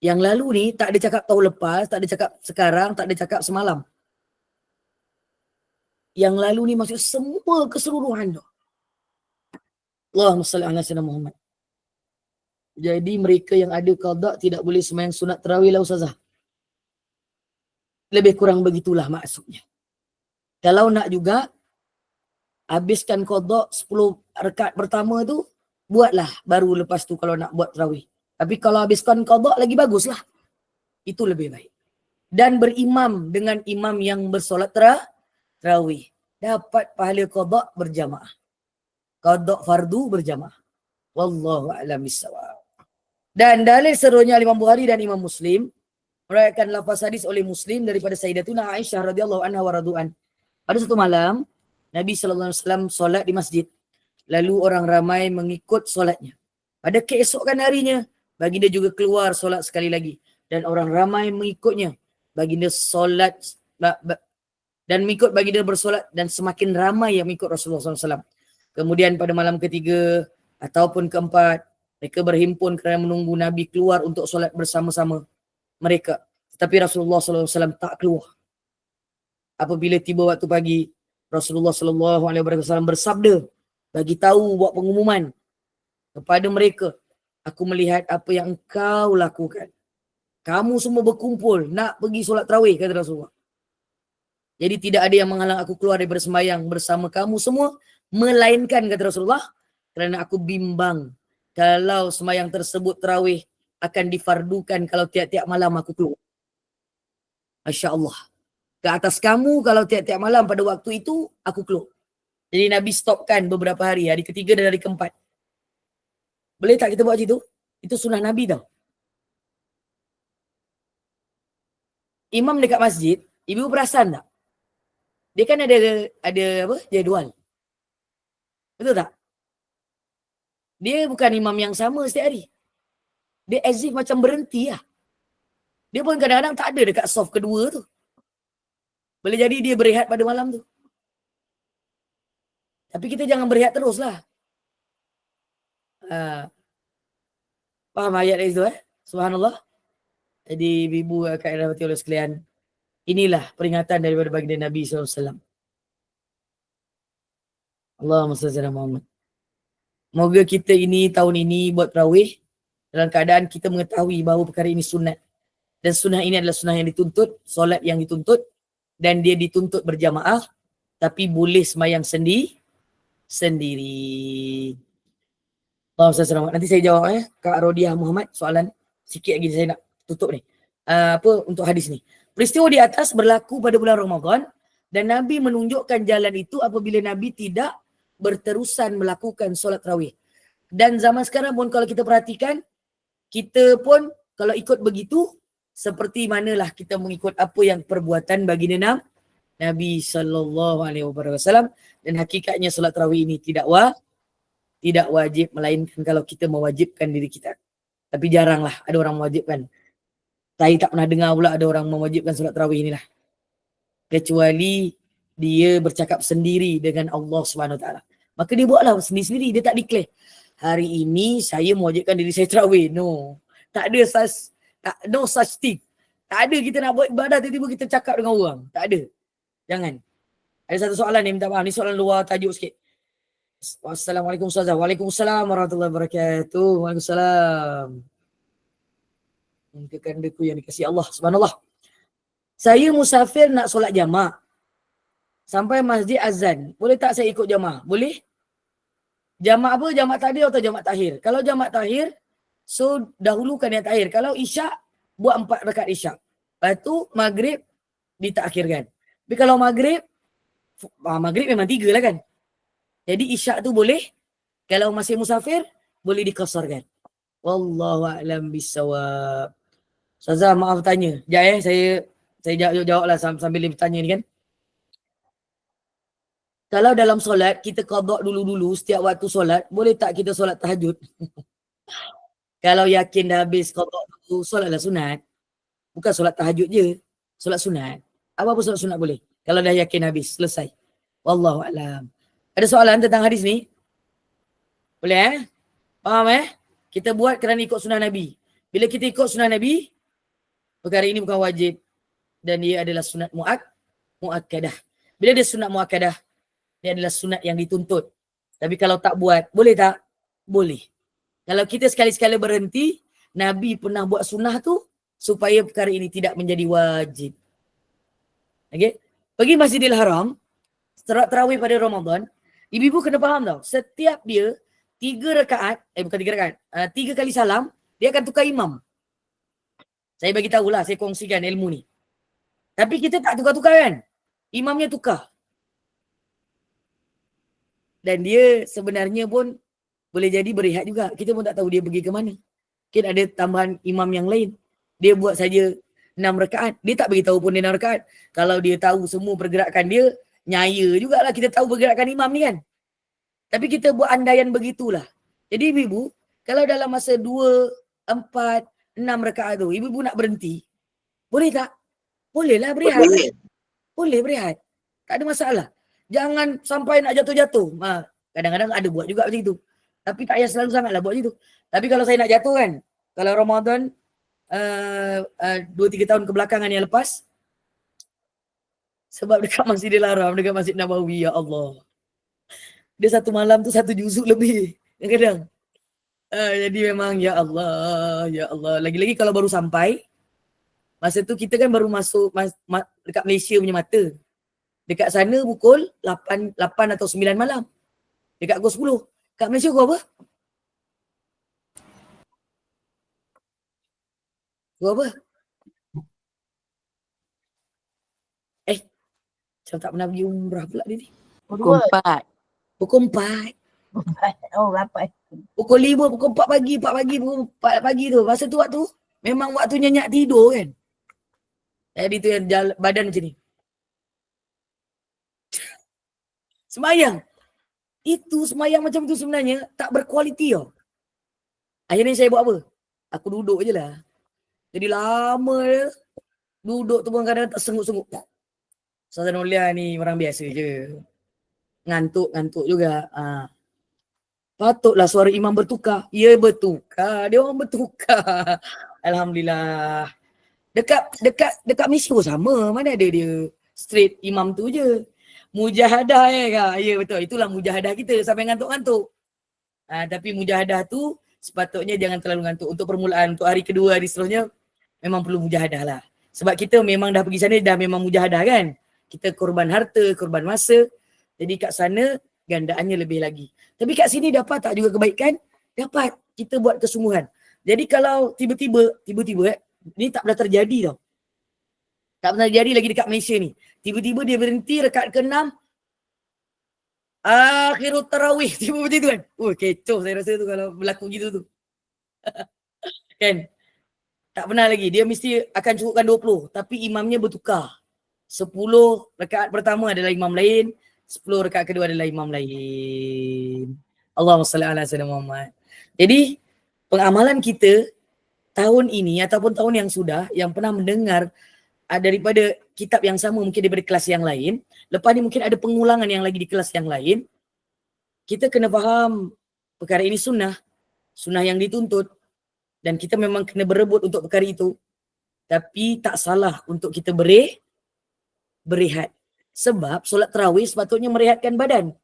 Yang lalu ni tak ada cakap tahun lepas, tak ada cakap sekarang, tak ada cakap semalam. Yang lalu ni maksud semua keseluruhan tu. Allahumma salli ala sayyidina Muhammad. Jadi mereka yang ada qada tidak boleh sembahyang sunat tarawih lah ustazah. Lebih kurang begitulah maksudnya. Kalau nak juga, habiskan qada 10 rakaat pertama tu, buatlah baru lepas tu kalau nak buat tarawih. Tapi kalau habiskan qada lagi baguslah. Itu lebih baik. Dan berimam dengan imam yang bersolat tarawih. Dapat pahala qada berjamaah. Qada fardu berjamaah. Wallahu a'lam bissawab. Dan dalil serunya Imam Bukhari dan Imam Muslim meriwayatkan lafaz hadis oleh Muslim daripada Sayyidatuna Aisyah radhiyallahu anha wa radhu'an. Pada satu malam Nabi sallallahu alaihi wasallam solat di masjid. Lalu orang ramai mengikut solatnya. Pada keesokan harinya baginda juga keluar solat sekali lagi dan orang ramai mengikutnya. Baginda solat dan mengikut baginda bersolat dan semakin ramai yang mengikut Rasulullah SAW. Kemudian pada malam ketiga ataupun keempat mereka berhimpun kerana menunggu Nabi keluar untuk solat bersama-sama mereka. Tetapi Rasulullah SAW tak keluar. Apabila tiba waktu pagi, Rasulullah SAW bersabda, bagi tahu, buat pengumuman kepada mereka, aku melihat apa yang engkau lakukan. Kamu semua berkumpul nak pergi solat tarawih, kata Rasulullah. Jadi tidak ada yang menghalang aku keluar daripada sembahyang bersama kamu semua, melainkan, kata Rasulullah, kerana aku bimbang kalau sembahyang tersebut tarawih akan difardukan kalau tiap-tiap malam aku keluar. Masya Allah. Ke atas kamu kalau tiap-tiap malam pada waktu itu aku keluar. Jadi Nabi stopkan beberapa hari. Hari ketiga dan hari keempat. Boleh tak kita buat macam itu? Itu sunnah Nabi tau. Imam dekat masjid, ibu perasan tak? Dia kan ada apa? Jadual. Betul tak? Dia bukan imam yang sama setiap hari. Dia as if macam berhenti lah. Dia pun kadang-kadang tak ada dekat soft kedua tu. Boleh jadi dia berehat pada malam tu. Tapi kita jangan berehat terus lah. Faham ayat itu Subhanallah. Jadi ibu akan dirahmati oleh sekalian. Inilah peringatan daripada baginda Nabi SAW. Allahumma salli ala Muhammad. Moga kita ini tahun ini buat tarawih dalam keadaan kita mengetahui bahawa perkara ini sunat. Dan sunnah ini adalah sunnah yang dituntut, solat yang dituntut, dan dia dituntut berjamaah, tapi boleh sembahyang sendiri. Nanti saya jawab Kak Rodiah Muhammad soalan sikit lagi saya nak tutup ni. Untuk hadis ni. Peristiwa di atas berlaku pada bulan Ramadan dan Nabi menunjukkan jalan itu apabila Nabi tidak berterusan melakukan solat tarawih. Dan zaman sekarang pun kalau kita perhatikan, kita pun kalau ikut begitu, seperti manalah kita mengikut apa yang perbuatan baginda Nabi SAW. Dan hakikatnya solat tarawih ini tidak wajib, melainkan kalau kita mewajibkan diri kita. Tapi jaranglah ada orang mewajibkan. Saya tak pernah dengar pula ada orang mewajibkan solat tarawih inilah. Kecuali dia bercakap sendiri dengan Allah SWT. Maka dia buatlah sendiri-sendiri, dia tak declare. Hari ini saya mewajibkan diri saya tarawih. No. Tak ada no such thing. Tak ada kita nak buat ibadah tiba-tiba kita cakap dengan orang. Tak ada. Jangan. Ada satu soalan ni, minta maaf. Ni soalan luar tajuk sikit. Assalamualaikum Ustazah. Waalaikumsalam warahmatullahi wabarakatuh. Waalaikumsalam. Kekandaku yang dikasihi Allah. Subhanallah. Saya musafir nak solat jamak. Sampai masjid azan. Boleh tak saya ikut jamaah? Boleh? Jamak apa? Jamak takdir atau jamak takhir? Kalau jamak takhir, so dahulukan yang takhir. Kalau isyak, buat 4 rakaat isyak. Lepas tu maghrib ditakhirkan. Tapi kalau maghrib memang 3 lah kan. Jadi isyak tu boleh. Kalau masih musafir, boleh dikasarkan. Wallahu a'lam bissawab. Ustazah, maaf tanya. Sekejap saya jawab lah sambil dia bertanya ni kan. Kalau dalam solat, kita qada dulu-dulu setiap waktu solat, boleh tak kita solat tahajud? Kalau yakin dah habis qada dulu, solatlah sunat. Bukan solat tahajud je. Solat sunat. Apa-apa solat sunat boleh. Kalau dah yakin habis, selesai. Wallahu a'lam. Ada soalan tentang hadis ni? Boleh Faham Kita buat kerana ikut sunnah Nabi. Bila kita ikut sunnah Nabi, perkara ini bukan wajib. Dan dia adalah sunat mu'akkadah. Bila dia sunat mu'akkadah, dia adalah sunat yang dituntut. Tapi kalau tak buat, boleh tak? Boleh. Kalau kita sekali-sekala berhenti, Nabi pernah buat sunnah tu, supaya perkara ini tidak menjadi wajib. Okay? Pergi Masjidil Haram, solat tarawih pada Ramadan, ibu-ibu kena faham tau, setiap dia 3 rakaat, bukan 3 rakaat, 3 kali salam, dia akan tukar imam. Saya bagi tahulah, saya kongsikan ilmu ni. Tapi kita tak tukar-tukar kan? Imamnya tukar. Dan dia sebenarnya pun boleh jadi berehat juga. Kita pun tak tahu dia pergi ke mana. Mungkin ada tambahan imam yang lain. Dia buat saja 6 rakaat. Dia tak beritahu pun dia 6 rakaat. Kalau dia tahu semua pergerakan dia, nyaya jugalah kita tahu pergerakan imam ni kan. Tapi kita buat andaian begitulah. Jadi ibu-ibu, kalau dalam masa 2, 4, 6 rakaat tu, ibu-ibu nak berhenti, boleh tak? Bolehlah berehat. Boleh berehat. Tak ada masalah. Jangan sampai nak jatuh-jatuh. Kadang-kadang ada buat juga macam itu. Tapi tak payah selalu sangatlah buat macam itu. Tapi kalau saya nak jatuh kan, kalau Ramadan 2-3 tahun kebelakangan yang lepas, sebab dekat Masjidil Haram, dekat Masjid Nabawi, ya Allah. Dia satu malam tu 1 juzuk lebih. Kadang-kadang. Jadi memang ya Allah, ya Allah. Lagi-lagi kalau baru sampai, masa tu kita kan baru masuk dekat Malaysia punya mata. Dekat sana pukul 8 atau 9 malam. Dekat pukul 10. Kat Malaysia pukul apa? Pukul apa? Macam tak pernah pergi umrah pula dia ni. Pukul 4. Pukul 4. Oh, berapa? Pukul 5, pukul 4 pagi, pukul 4 pagi tu. Masa tu waktu, memang waktu nyenyak tidur kan. Jadi tu yang badan macam ni. Semayang. Itu semayang macam tu sebenarnya tak berkualiti tau. Akhirnya saya buat apa? Aku duduk je lah. Jadi lama je. Duduk tu pun kadang tak senguk-senguk. Ustazah Nolia ni orang biasa je. Ngantuk juga. Patutlah suara imam bertukar. Ya bertukar. Dia orang bertukar. Alhamdulillah. Dekat Malaysia pun sama. Mana ada dia straight imam tu je. Mujahadah Kak. Ya betul. Itulah mujahadah kita sampai ngantuk-ngantuk. Tapi mujahadah tu sepatutnya jangan terlalu ngantuk. Untuk permulaan, untuk hari kedua, hari seterusnya memang perlu mujahadah lah. Sebab kita memang dah pergi sana dah memang mujahadah kan. Kita korban harta, korban masa. Jadi kat sana gandaannya lebih lagi. Tapi kat sini dapat tak juga kebaikan? Dapat. Kita buat kesungguhan. Jadi kalau tiba-tiba ni tak pernah terjadi tau. Tak pernah terjadi lagi dekat Malaysia ni. Tiba-tiba dia berhenti rakaat ke-6. Akhirut tarawih. Tiba macam tu kan. Kecoh saya rasa tu kalau berlaku gitu tu. Kan? Tak pernah lagi. Dia mesti akan cukupkan 20. Tapi imamnya bertukar. 10 rakaat pertama adalah imam lain. 10 rakaat kedua adalah imam lain. Allahumma salli ala sayyidina Muhammad. Jadi pengamalan kita tahun ini ataupun tahun yang sudah yang pernah mendengar daripada kitab yang sama mungkin daripada kelas yang lain. Lepas ni mungkin ada pengulangan yang lagi di kelas yang lain. Kita kena faham perkara ini sunnah. Sunnah yang dituntut. Dan kita memang kena berebut untuk perkara itu. Tapi tak salah untuk kita berehat. Sebab solat tarawih sepatutnya merehatkan badan.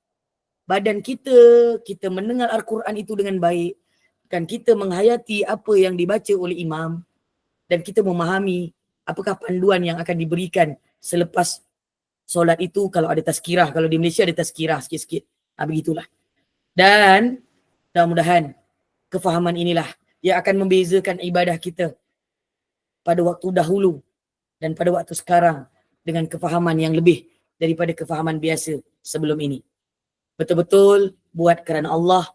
Badan kita, kita mendengar Al-Quran itu dengan baik. Kan kita menghayati apa yang dibaca oleh imam. Dan kita memahami apakah panduan yang akan diberikan selepas solat itu. Kalau ada tazkirah, kalau di Malaysia ada tazkirah sikit-sikit. Begitulah. Dan mudah-mudahan kefahaman inilah yang akan membezakan ibadah kita pada waktu dahulu dan pada waktu sekarang dengan kefahaman yang lebih daripada kefahaman biasa sebelum ini. Betul-betul buat kerana Allah,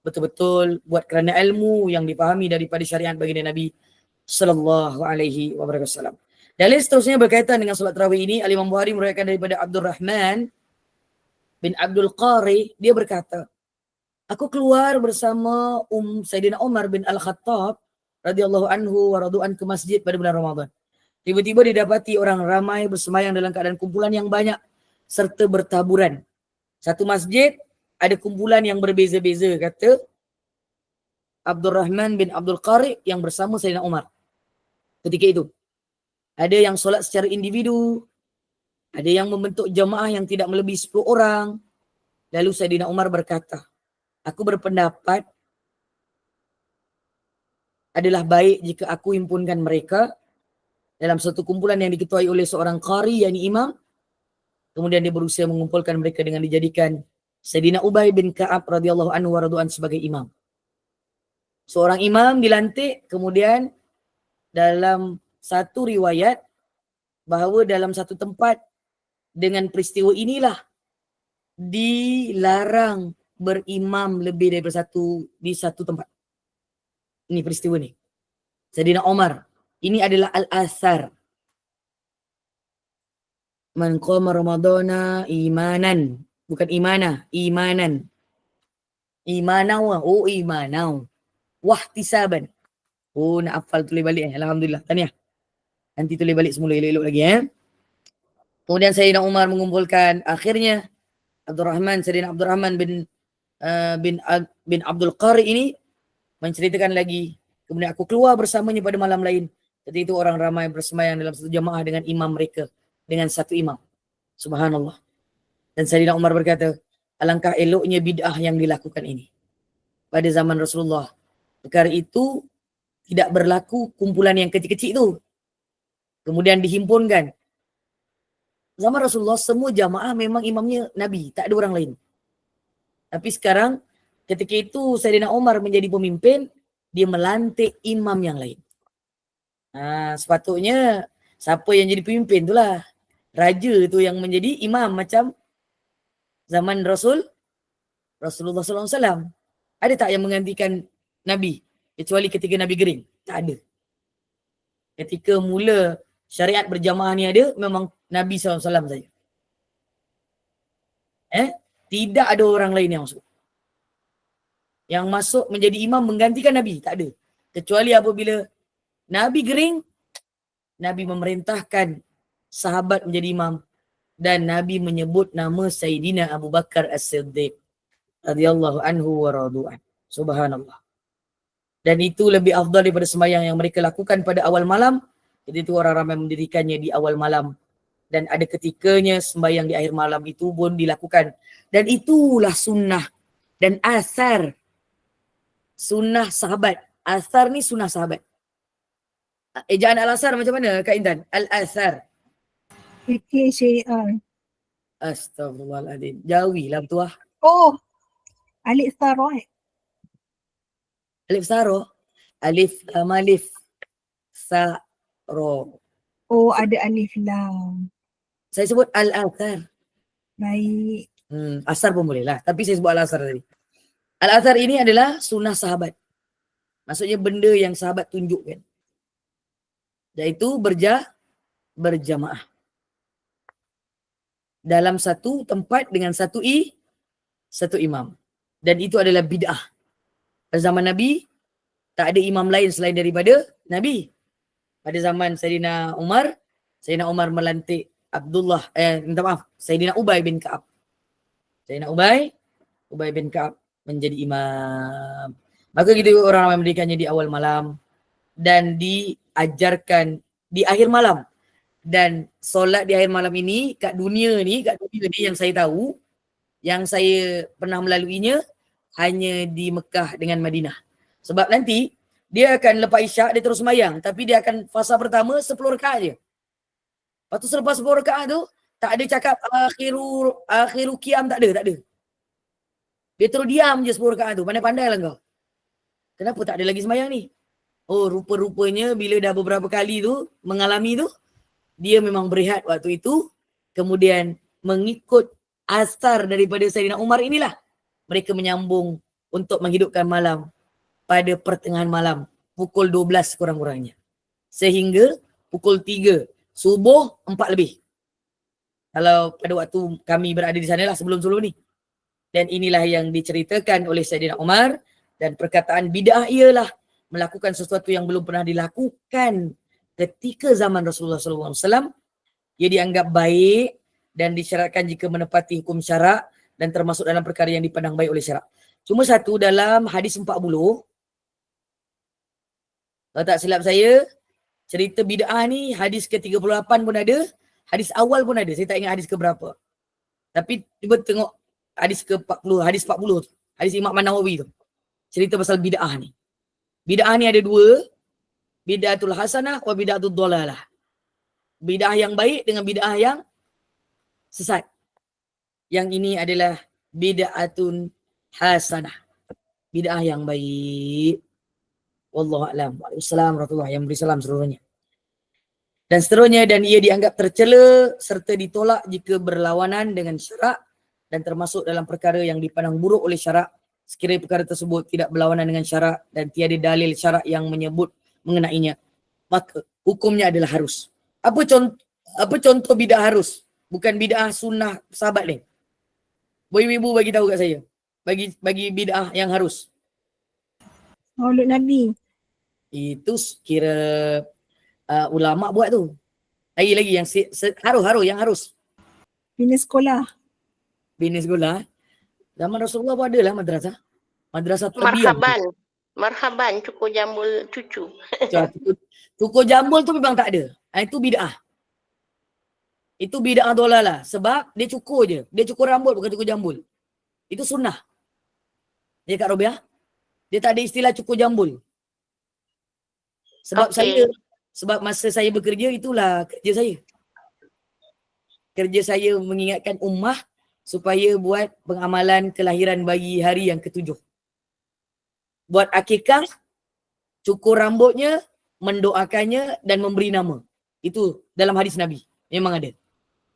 betul-betul buat kerana ilmu yang dipahami daripada syariat baginda Nabi sallallahu alaihi wasallam. Dalil seterusnya berkaitan dengan solat tarawih ini, Al-Imam Bukhari meriwayatkan daripada Abdul Rahman bin Abdul Qari, dia berkata, aku keluar bersama Sayyidina Umar bin Al-Khattab radhiyallahu anhu wa radu'an ke masjid pada bulan Ramadan. Tiba-tiba didapati orang ramai bersemayam dalam keadaan kumpulan yang banyak serta bertaburan. Satu masjid ada kumpulan yang berbeza-beza, kata Abdul Rahman bin Abdul Qari yang bersama Sayyidina Umar. Ketika itu, ada yang solat secara individu, ada yang membentuk jamaah yang tidak melebihi 10 orang. Lalu Sayyidina Umar berkata, aku berpendapat adalah baik jika aku himpunkan mereka dalam satu kumpulan yang diketuai oleh seorang qari, yakni imam. Kemudian dia berusaha mengumpulkan mereka dengan dijadikan Sayyidina Ubay bin Ka'ab radhiyallahu anhu wa radhu'an sebagai imam. Seorang imam dilantik, kemudian dalam satu riwayat bahawa dalam satu tempat dengan peristiwa inilah dilarang berimam lebih daripada di satu tempat. Ini peristiwa ni. Sayyidina Umar. Ini adalah al-athar. Man qama Ramadana imanan. Bukan imana, imanan. Imanaw. Oh, imanaw. Wahtisaban. Oh, nak hafal tulis balik. Alhamdulillah. Tahniah. Nanti tulis balik semula elok-elok lagi. Kemudian Sayyidina Umar mengumpulkan, akhirnya Sayyidina Abdul Rahman bin Abdul Qari ini menceritakan lagi. Kemudian aku keluar bersamanya pada malam lain. Ketika itu orang ramai bersemayam dalam satu jamaah dengan imam mereka. Dengan satu imam. Subhanallah. Dan Sayyidina Umar berkata, alangkah eloknya bid'ah yang dilakukan ini. Pada zaman Rasulullah. Perkara itu tidak berlaku kumpulan yang kecil-kecil itu. Kemudian dihimpunkan. Zaman Rasulullah semua jamaah memang imamnya Nabi. Tak ada orang lain. Tapi sekarang ketika itu Sayyidina Umar menjadi pemimpin, dia melantik imam yang lain. Sepatutnya siapa yang jadi pemimpin itulah. Raja tu yang menjadi imam macam zaman Rasulullah SAW. Ada tak yang menggantikan Nabi? Kecuali ketika Nabi gering? Tak ada. Ketika mula syariat berjamaah ni ada, memang Nabi SAW saja. Tidak ada orang lain yang masuk. Yang masuk menjadi imam menggantikan Nabi. Tak ada. Kecuali apabila Nabi gering, Nabi memerintahkan sahabat menjadi imam. Dan Nabi menyebut nama Sayyidina Abu Bakar As-Siddiq radhiyallahu anhu wa radu'an. Subhanallah. Dan itu lebih afdal daripada sembahyang yang mereka lakukan pada awal malam. Jadi itu orang ramai mendirikannya di awal malam. Dan ada ketikanya sembahyang di akhir malam itu pun dilakukan. Dan itulah sunnah dan asar. Sunnah sahabat. Asar ni sunnah sahabat. Ejaan al-asar macam mana Kak Intan? Al-asar. AKSHAR. Astaghfirullahaladzim. Jauhilah bertuah. Oh, Alif Saroh. Alif Saroh. Alif Malif Saroh. Oh, ada alif lam. Saya sebut al-asar. Baik. Asar pun boleh lah. Tapi saya sebut al-asar tadi. Al-asar ini adalah sunnah sahabat. Maksudnya benda yang sahabat tunjukkan. Iaitu berjamaah. Dalam satu tempat dengan satu imam. Dan itu adalah bid'ah. Pada zaman Nabi, tak ada imam lain selain daripada Nabi. Pada zaman Sayyidina Umar melantik Sayyidina Ubay bin Ka'ab. Sayyidina Ubay bin Ka'ab menjadi imam. Maka gitu orang ramai mendirikannya di awal malam dan diajarkan di akhir malam. Dan solat di akhir malam ini kat dunia ni yang saya tahu, yang saya pernah melaluinya hanya di Mekah dengan Madinah. Sebab nanti dia akan lepas isyak dia terus sembahyang, tapi dia akan fasa pertama 10 rakaat je. Lepas tu selepas 10 rakaat tu tak ada cakap akhiru qiyam, tak ada. Dia terus diam je 10 rakaat tu. Pandai-pandai lah kau. Kenapa tak ada lagi sembahyang ni? Oh, rupa-rupanya bila dah beberapa kali tu mengalami tu, dia memang berehat waktu itu, kemudian mengikut asar daripada Sayyidina Umar inilah mereka menyambung untuk menghidupkan malam pada pertengahan malam pukul 12 kurang-kurangnya. Sehingga pukul 3 subuh 4 lebih. Kalau pada waktu kami berada di sana lah sebelum-sebelum ni. Dan inilah yang diceritakan oleh Sayyidina Umar, dan perkataan bid'ah ialah melakukan sesuatu yang belum pernah dilakukan ketika zaman Rasulullah SAW. Ia dianggap baik dan disyaratkan jika menepati hukum syarak dan termasuk dalam perkara yang dipandang baik oleh syarak. Cuma satu, dalam hadis 40, kalau tak silap saya, cerita bid'ah ni hadis ke-38 pun ada, hadis awal pun ada. Saya tak ingat hadis ke berapa. Tapi cuba tengok hadis ke-40, hadis 40 tu. Hadis Imam An-Nawawi tu. Cerita pasal bid'ah ni. Bid'ah ni ada dua. Bid'atul hasanah wa bid'atul dhalalah. Bid'ah yang baik dengan bid'ah yang sesat. Yang ini adalah bid'atun hasanah. Bid'ah yang baik. Wallahu a'lam. Waalaikumsalam warahmatullahi yang beri salam seluruhnya. Dan seterusnya, dan ia dianggap tercela serta ditolak jika berlawanan dengan syarak dan termasuk dalam perkara yang dipandang buruk oleh syarak sekiranya perkara tersebut tidak berlawanan dengan syarak dan tiada dalil syarak yang menyebut mengenainya, maka hukumnya adalah harus. Apa contoh bid'ah harus? Bukan bid'ah sunnah sahabat ni. Ibu bagi tahu kat saya. Bagi bid'ah yang harus. Maulud Nabi. Itu kira ulama buat tu. Lagi yang harus yang harus. Bina sekolah. Bina sekolah. Zaman Rasulullah pun adalah madrasah. Madrasah terbiam. Marhaban cukur jambul cucu. Cukur jambul tu memang tak ada. Itu bid'ah. Itu bid'ah dolalah. Sebab dia cukur je. Dia cukur rambut bukan cukur jambul. Itu sunnah. Ya Kak Robiah? Dia tak ada istilah cukur jambul. Sebab masa saya bekerja, itulah kerja saya. Kerja saya mengingatkan ummah supaya buat pengamalan kelahiran bayi hari yang ke-7. Buat akikah, cukur rambutnya, mendoakannya dan memberi nama. Itu dalam hadis Nabi. Memang ada.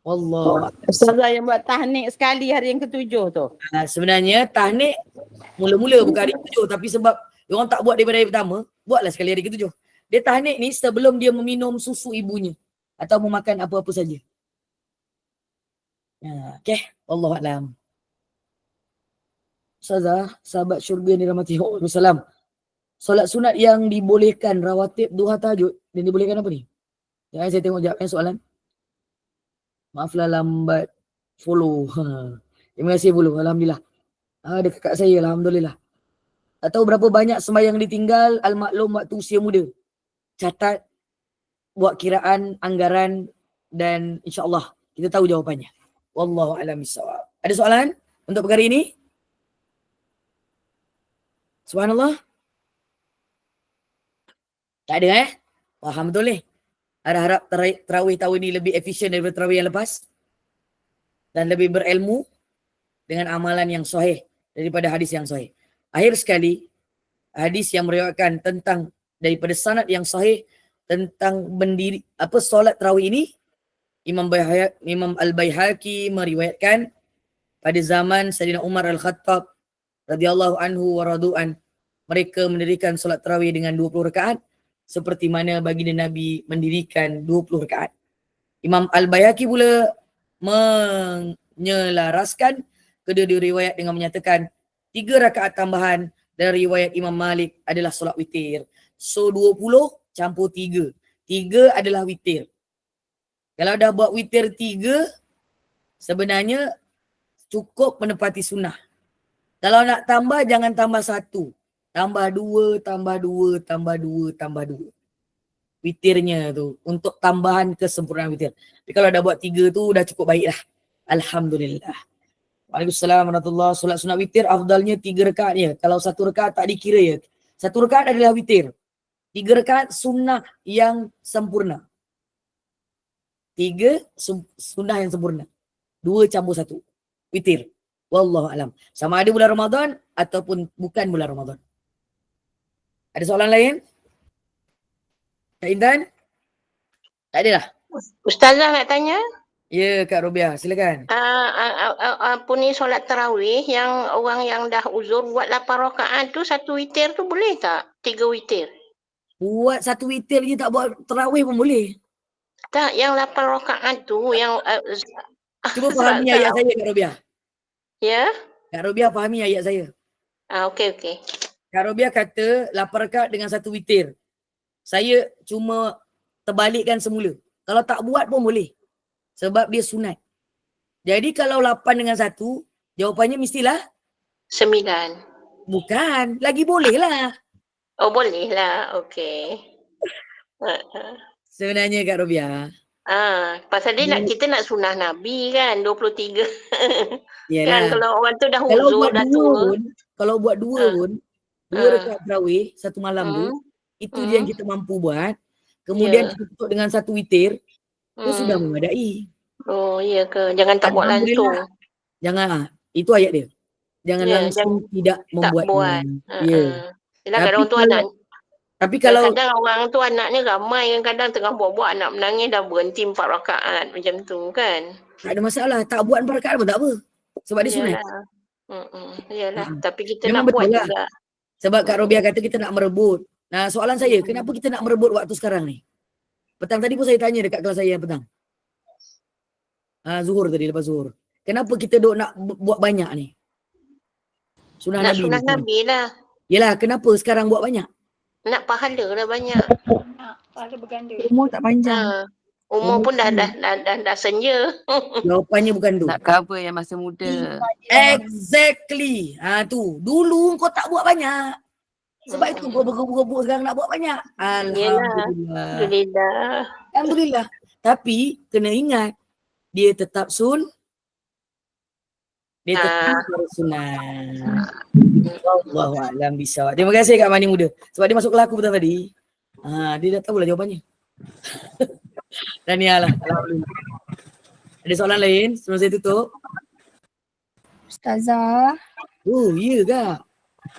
Wallah. Ustazah yang buat tahnik sekali hari yang ke-7 tu. Sebenarnya tahnik mula-mula bukan hari ke-7, tapi sebab orang tak buat daripada hari pertama, buatlah sekali hari ke-7. Dia tahnik ni sebelum dia meminum susu ibunya atau memakan apa-apa saja. Okay, Wallahualam. Ustazah, sahabat syurga yang dirahmati Allah SAW, solat sunat yang dibolehkan rawatib duha tahajud, dan dibolehkan apa ni? Jangan saya tengok jawabnya soalan. Maaflah lambat follow. Terima kasih follow. Alhamdulillah. Ada kakak saya. Alhamdulillah. Tak tahu berapa banyak sembahyang ditinggal al-maklum waktu usia muda. Catat, buat kiraan, anggaran, dan insyaAllah kita tahu jawapannya. Wallahu a'lam bishawab. Ada soalan untuk perkara ini? Subhanallah. Tak ada Faham betul ni? Harap tarawih tahun ini lebih efisien daripada tarawih yang lepas. Dan lebih berilmu dengan amalan yang sahih daripada hadis yang sahih. Akhir sekali, hadis yang meriwayatkan tentang daripada sanad yang sahih tentang solat tarawih ini, Imam Al-Baihaqi meriwayatkan pada zaman Sayyidina Umar Al-Khattab radhiyallahu anhu wa radu'an, mereka mendirikan solat tarawih dengan 20 rakaat seperti mana baginda Nabi mendirikan 20 rakaat. Imam Al-Baihaqi pula menyelaraskan kedua-dua riwayat dengan menyatakan 3 rakaat tambahan dari riwayat Imam Malik adalah solat witir. So 20 campur 3. 3 adalah witir. Kalau dah buat witir 3, sebenarnya cukup menepati sunnah. Kalau nak tambah, jangan tambah 1. Tambah 2, tambah 2, tambah 2, tambah 2. witirnya tu untuk tambahan kesempurnaan witir. Tapi kalau dah buat 3 tu dah cukup baik lah. Alhamdulillah. Waalaikumsalam warahmatullahi. Solat sunat witir afdalnya 3 rakaat je. Kalau 1 rakaat tak dikira ya. 1 rakaat adalah witir. 3 rakaat sunnah yang sempurna. 3 sunnah yang sempurna. 2 campur 1. Witir. Wallahu alam. Sama ada bulan Ramadan ataupun bukan bulan Ramadan. Ada soalan lain? Kak Intan? Tak ada lah. Ustazah nak tanya, Ya Kak Robiah, silakan. apa ni solat tarawih yang orang yang dah uzur buat 8 rakaat tu 1 witir tu boleh tak? 3 witir. Buat 1 witir je tak buat tarawih pun boleh. Tak, yang 8 rakaat tu yang Cuba fahami ayat saya Kak Robiah. Ya? Kak Robiah fahami ayat saya. Okey. Kak Robiah kata 8 rakaat dengan 1 witir. Saya cuma terbalikkan semula. Kalau tak buat pun boleh. Sebab dia sunat. Jadi kalau 8 dengan 1, jawapannya mestilah 9. bukan. Lagi boleh lah. Oh boleh lah. Okey. Sebenarnya Kak Robiah. Pasal dia kita nak sunah Nabi kan 23. Yalah. Kan kalau orang tu dah Kalau uzur buat dah 2 tua. pun, kalau buat 2 pun, 2 rakaat tarawih satu malam tu, itu je yang kita mampu buat. Kemudian kita tutup dengan 1 witir, tu sudah memadai. Oh iya ke? Jangan tak buat langsung. Jangan, itu ayat dia. Jangan langsung tidak membuatnya. buat. Ya. Yelah Tapi kadang tu kalau- anak Tapi kalau kadang orang tu anaknya ramai kadang tengah buat-buat anak menangis dah berhenti 4 rakaat macam tu kan. tak ada masalah, tak buat 4 rakaat pun tak apa. Sebab dia sunat. Yalah. Tapi kita Memang nak buat betul lah. juga. Sebab Kak Robiah kata kita nak merebut. Nah, soalan saya, kenapa kita nak merebut waktu sekarang ni? Petang tadi pun saya tanya dekat kelas saya yang petang. Zuhur tadi, lepas zuhur. Kenapa kita duk nak buat banyak ni? Sunah Nak Nabi. sunah ni. Nabi lah. Yelah, kenapa sekarang buat banyak? Nak pahala dah banyak. Pahala berganda. Umur tak panjang. Umur pun dah senja. Jawapannya bukan tu. Nak cover yang masa muda. Exactly. Tu. Dulu kau tak buat banyak. Sebab itu kau bergebuk-gebuk sekarang nak buat banyak. Alhamdulillah. Alhamdulillah. Alhamdulillah. Tapi kena ingat, dia tetap dia tetap sunat. Wallahu a'lam bishawab. Terima kasih Kak Mani Muda. Sebab dia masuk kelas aku petang tadi. Dia dah tahulah jawapannya. Tahniah lah. Alhamdulillah. Ada soalan lain sebelum saya tutup? Ustazah, Oh, ya Kak.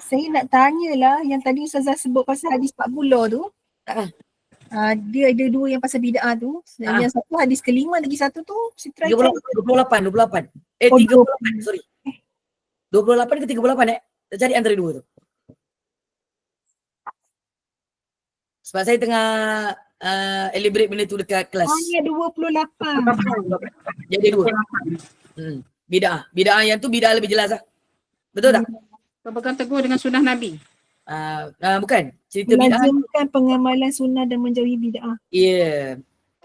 saya nak tanyalah yang tadi Ustazah sebut pasal hadis 40 tu. Dia ada 2 yang pasal bid'ah tu. Dan yang satu hadis kelima lagi satu tu saya try 28. 38. Sorry. 28 ke 38 Kita cari antara 2 tu. Sebab saya tengah elaborate benda tu dekat kelas. Hanya 28. Jadi 2. Bid'ah. Bid'ah yang tu bid'ah lebih jelas lah. Betul tak? Berpegang teguh dengan sunnah Nabi. Bukan. Cerita bid'ah. Melazimkan pengamalan sunnah dan menjauhi bid'ah. Ya.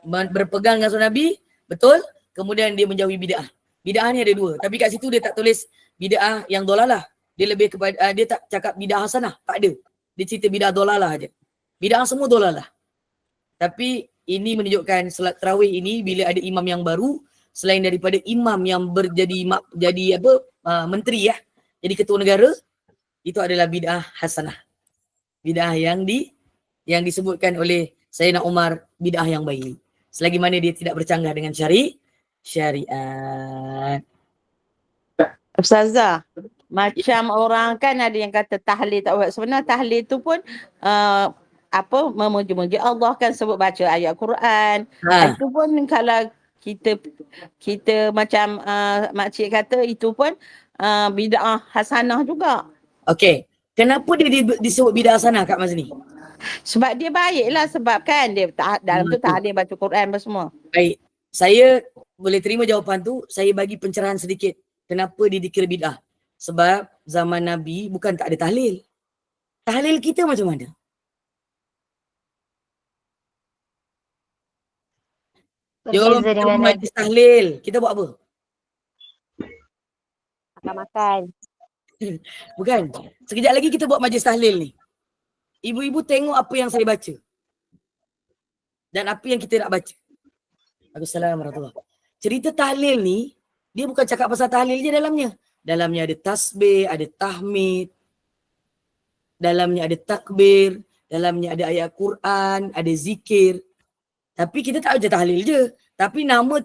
Berpegang dengan sunnah Nabi. Betul. Kemudian dia menjauhi bid'ah. Bid'ah ni ada 2. Tapi kat situ dia tak tulis bid'ah yang dolalah. Dia lebih kepada, dia tak cakap bid'ah hasanah. Tak ada. Dia cerita bid'ah dolalah aja. Bid'ah semua dolalah. Tapi ini menunjukkan solat tarawih ini bila ada imam yang baru, selain daripada imam yang jadi menteri jadi ketua negara, itu adalah bid'ah hasanah. Bid'ah yang disebutkan oleh Sayyidina Umar, bid'ah yang baik. Selagi mana dia tidak bercanggah dengan syariat. Ustazah, macam orang kan ada yang kata tahlil tak buat. Sebenarnya tahlil tu pun memuji-muji Allah kan, sebut baca ayat Quran. Itu pun kalau kita macam makcik kata itu pun bid'ah hasanah juga. Okey. Kenapa dia disebut bid'ah hasanah Kak Mazni? Sebab dia baiklah, sebab kan dia dalam tu tahlil baca Quran apa semua. Baik. Saya boleh terima jawapan tu, saya bagi pencerahan sedikit. Kenapa dia dikira bid'ah? Sebab zaman Nabi bukan tak ada tahlil. Tahlil kita macam mana? Jom kita majlis tahlil. Kita buat apa? Makan-makan. Bukan. Sekejap lagi kita buat majlis tahlil ni. Ibu-ibu tengok apa yang saya baca. dan apa yang kita nak baca. Assalamualaikum warahmatullahi wabarakatuh. Cerita tahlil ni, dia bukan cakap pasal tahlil je dalamnya. Dalamnya ada tasbih, ada tahmid, dalamnya ada takbir, dalamnya ada ayat Quran, ada zikir. Tapi kita tak baca tahlil je. Tapi nama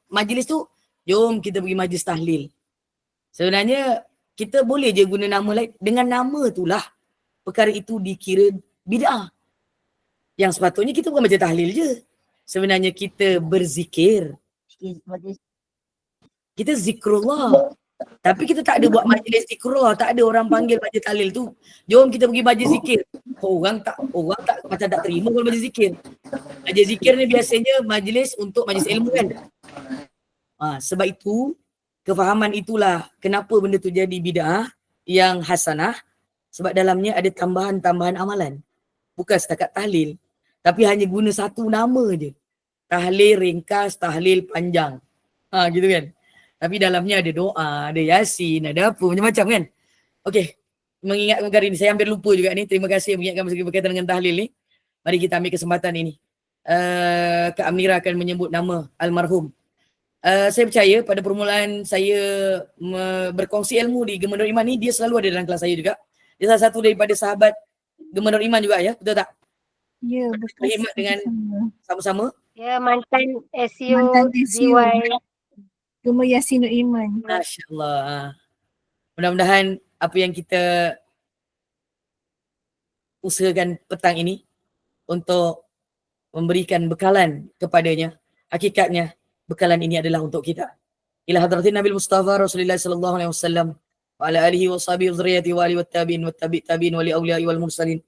majlis tu, jom kita pergi majlis tahlil. Sebenarnya kita boleh je guna nama lain. Dengan nama itulah perkara itu dikira bid'ah. Yang sepatutnya kita bukan baca tahlil je. Sebenarnya kita berzikir. Kita zikrullah. Tapi kita tak ada buat majlis zikrullah. Tak ada orang panggil majlis tahlil tu. Jom kita pergi majlis zikir. Orang tak macam tak terima kalau majlis zikir. Majlis zikir ni biasanya majlis untuk majlis ilmu kan. Sebab itu, kefahaman itulah kenapa benda tu jadi bid'ah yang hasanah. Sebab dalamnya ada tambahan-tambahan amalan. Bukan setakat tahlil. Tapi hanya guna satu nama je. Tahlil ringkas, tahlil panjang. Gitu kan. Tapi dalamnya ada doa, ada yasin, ada apa, macam-macam kan. Okey. Mengingatkan perkara ini, saya hampir lupa juga ni. Terima kasih mengingatkan berkaitan dengan tahlil ni. Mari kita ambil kesempatan ini. Kak Amira akan menyebut nama almarhum. Saya percaya pada permulaan saya berkongsi ilmu di Gema Nur Iman ni, dia selalu ada dalam kelas saya juga. Dia salah satu daripada sahabat Gema Nur Iman juga ya, betul tak? Ya, betul. Berkhidmat dengan sama-sama. Ya, mantan SU Mantan SU. DY. Gema Yasin Nur Iman. Masya Allah. Mudah-mudahan apa yang kita usahakan petang ini untuk memberikan bekalan kepadanya. Hakikatnya bekalan ini adalah untuk kita. Ila hadratin Nabi Mustafa Rasulullah sallallahu alaihi wasallam wa ala alihi wa sahbihi wa zurriyyati wa alihi wa tabi'in wa tabi'in wa li awliya'i wal mursalin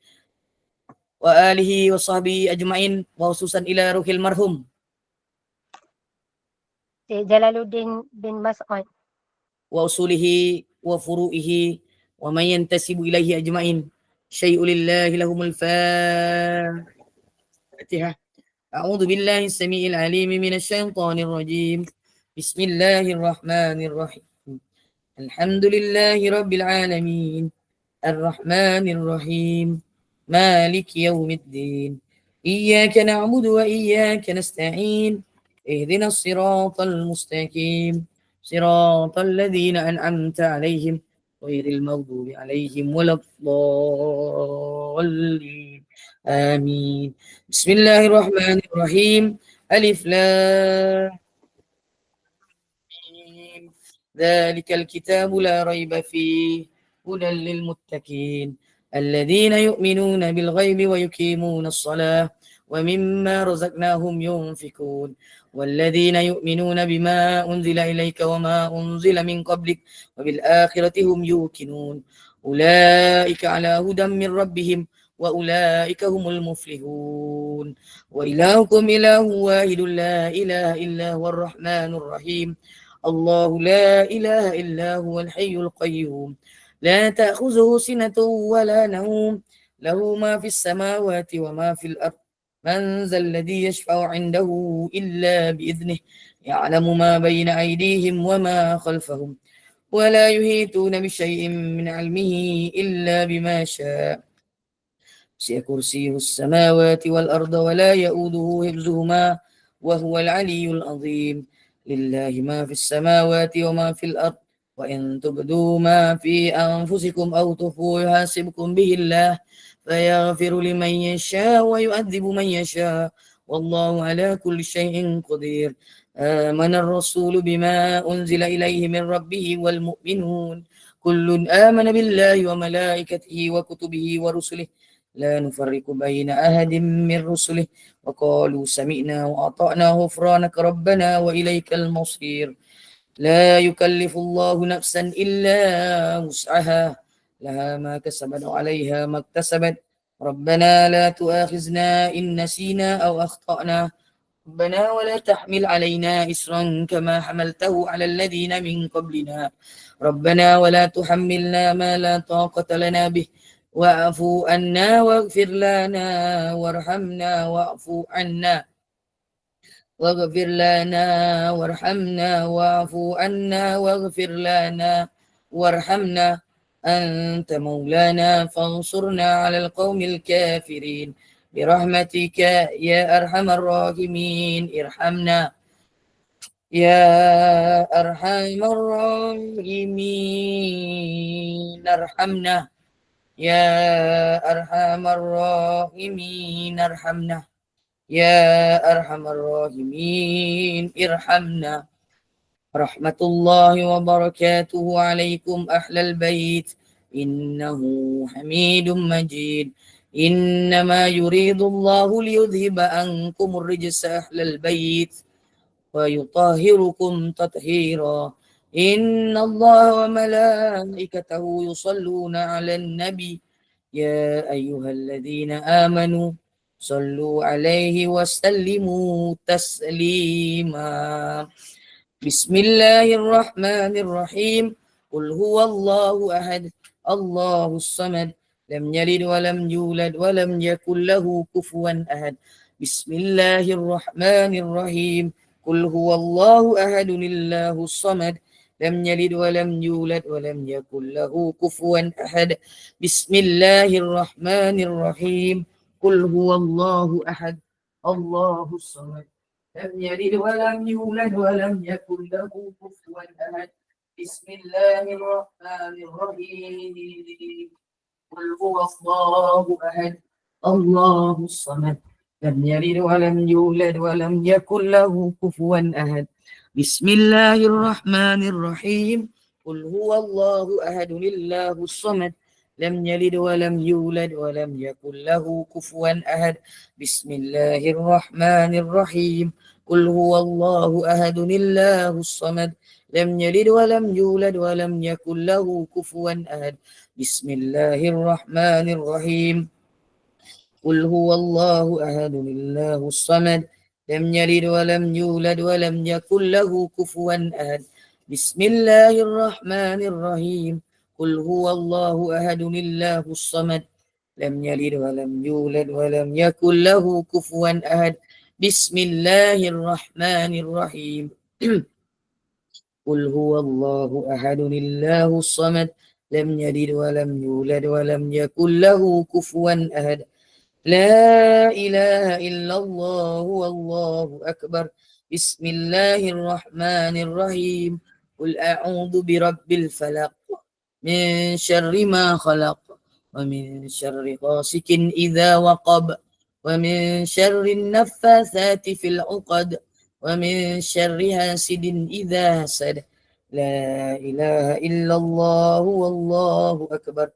wa alihi wa sahbihi ajma'in wa khususan ila ruhil marhum Jalaluddin bin Mas'ud. wa usulihi wa furu'ihi wa man yantasibu ilaihi ajma'in. Syai'u lillahi lahumul Fatihah. A'udzu billahi as-sami'il 'alim minasy syaithanir rajim. Bismillahirrahmanirrahim. Alhamdulillahi rabbil alamin. Ar-Rahmanir Rahim. Maliki yaumiddin. Iyyaka na'budu wa iyyaka nasta'in. اهدنا الصراط المستقيم صراط الذين أنعمت عليهم غير المغضوب عليهم ولا الضالين آمين. بسم الله الرحمن الرحيم. ألف لام ميم. ذلك الكتاب لا ريب فيه هدى للمتقين الذين يؤمنون بالغيب ويقيمون الصلاة ومما رزقناهم ينفقون والذين يؤمنون بما أنزل إليك وما أنزل من قبلك وبالآخرة هم يوقنون أولئك على هدى من ربهم وأولئك هم المفلحون وإلهكم إله واحد لا إله إلا هو الرحمن الرحيم الله لا إله إلا هو الحي القيوم لا تأخذه سنة ولا نوم له ما في السماوات وما في الأرض من ذا الذي يشفع عنده إلا بإذنه يعلم ما بين أيديهم وما خلفهم ولا يحيطون بشيء من علمه إلا بما شاء وسع كرسيه السماوات والأرض ولا يؤوده حفظهما وهو العلي العظيم لله ما في السماوات وما في الأرض وإن تبدوا ما في أنفسكم أو تخفوه يحاسبكم به الله فيغفر لمن يشاء ويؤذب من يشاء والله على كل شيء قدير آمن الرسول بما أنزل إليه من ربه والمؤمنون كل آمن بالله وملائكته وكتبه ورسله لا نفرق بين أحد من رسله وقالوا سمعنا وأطعنا غفرانك ربنا وإليك المصير لا يكلف الله نفسا إلا وسعها لها ما كسبت وعليها ما اكتسبت ربنا لا تؤاخذنا إن نسينا أو أخطأنا ربنا ولا تحمل علينا إسرا كما حملته على الذين من قبلنا ربنا ولا تحملنا ما لا طاقة لنا به واعف عنا واغفر لنا وارحمنا واعف عنا واغفر لنا وارحمنا واعف عنا واغفر لنا وارحمنا أنت مولانا فانصرنا على القوم الكافرين برحمتك يا أرحم الراحمين ارحمنا يا أرحم الراحمين ارحمنا يا أرحم الراحمين ارحمنا يا أرحم الراحمين ارحمنا رحمة الله وبركاته عليكم أهل البيت إنه حميد مجيد إنما يريد الله ليذهب عنكم الرجس أهل البيت ويطهركم تطهيرا إن الله وملائكته يصلون على النبي يا أيها الذين آمنوا صلوا عليه وسلموا تسليما بسم الله الرحمن الرحيم قل هو الله أحد الله الصمد لم يلد ولم يولد ولم يكن له كفوا أحد بسم الله الرحمن الرحيم قل هو الله أحد الله الصمد لم يلد ولم يولد ولم يكن له كفوا أحد بسم الله الرحمن الرحيم قل هو الله أحد الله الصمد لم يلد ولم يولد ولم يكن له كفوا أحد بسم الله الرحمن الرحيم قل هو الله أحد الله الصمد لم يلد ولم يولد ولم يكن له كفوا أحد بسم الله الرحمن الرحيم قل هو الله أحد الله الصمد لم يلد ولم يولد ولم يكن له كفوا أحد بسم الله الرحمن الرحيم قل هو الله أحد الله الصمد لم يلد ولم يولد ولم يكن له كفوا أحد بسم الله الرحمن الرحيم قل هو الله أحد الله الصمد لم يلد ولم يولد ولم يكن له كفوا أحد بسم الله الرحمن الرحيم قل هو الله أحد الله الصمد لم يلد ولم يولد ولم يكن له كفوا أحد بسم الله الرحمن الرحيم قل هو الله أحد الله الصمد لم يلد ولم يولد ولم يكن له كفوا أحد لا إله إلا الله والله أكبر بسم الله الرحمن الرحيم قل أعوذ برب الفلق من شر ما خلق ومن شر غاسق إذا وقب ومن شر النفاثات في العقد ومن شر حاسد إذا حسد لا إله إلا الله والله أكبر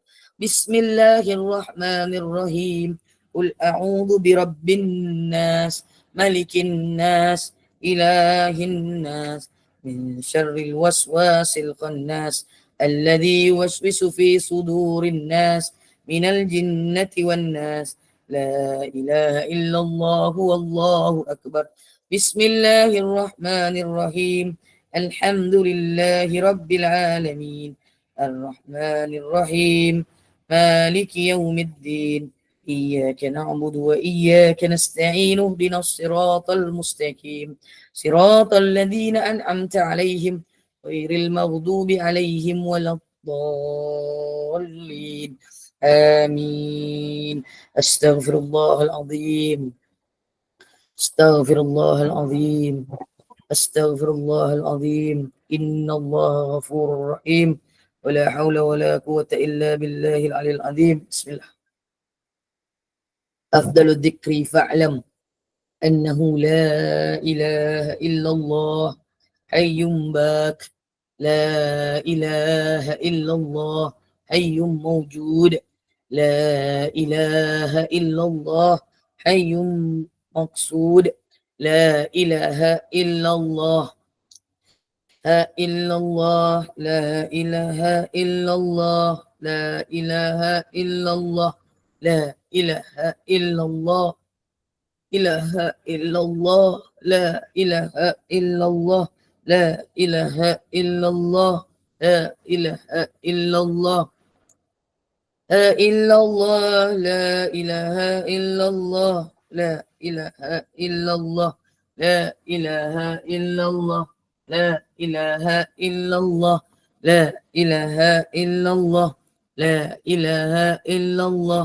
بسم الله الرحمن الرحيم قل أعوذ برب الناس ملك الناس إله الناس من شر الوسواس الخناس الذي يوسوس في صدور الناس من الجنة والناس لا إله إلا الله والله أكبر بسم الله الرحمن الرحيم الحمد لله رب العالمين الرحمن الرحيم مالك يوم الدين إياك نعبد وإياك نستعين اهدنا الصراط المستقيم صراط الذين أنعمت عليهم غير المغضوب عليهم ولا الضالين آمين أستغفر الله العظيم أستغفر الله العظيم أستغفر الله العظيم إن الله غفور رحيم ولا حول ولا قوة إلا بالله العلي العظيم بسم الله أفضل الذكر فاعلم أنه لا إله إلا الله حي باك لا إله إلا الله حي موجود لا إله إلا الله حي مقصود لا إله إلا الله إلا الله لا إله إلا الله لا إله إلا الله لا إله إلا الله إله إلا الله لا إله إلا الله لا إله إلا الله لا إله إلا الله لا إلا الله لا إله إلا الله لا إله إلا الله لا إله إلا الله لا إله إلا الله لا إله إلا الله لا إله إلا الله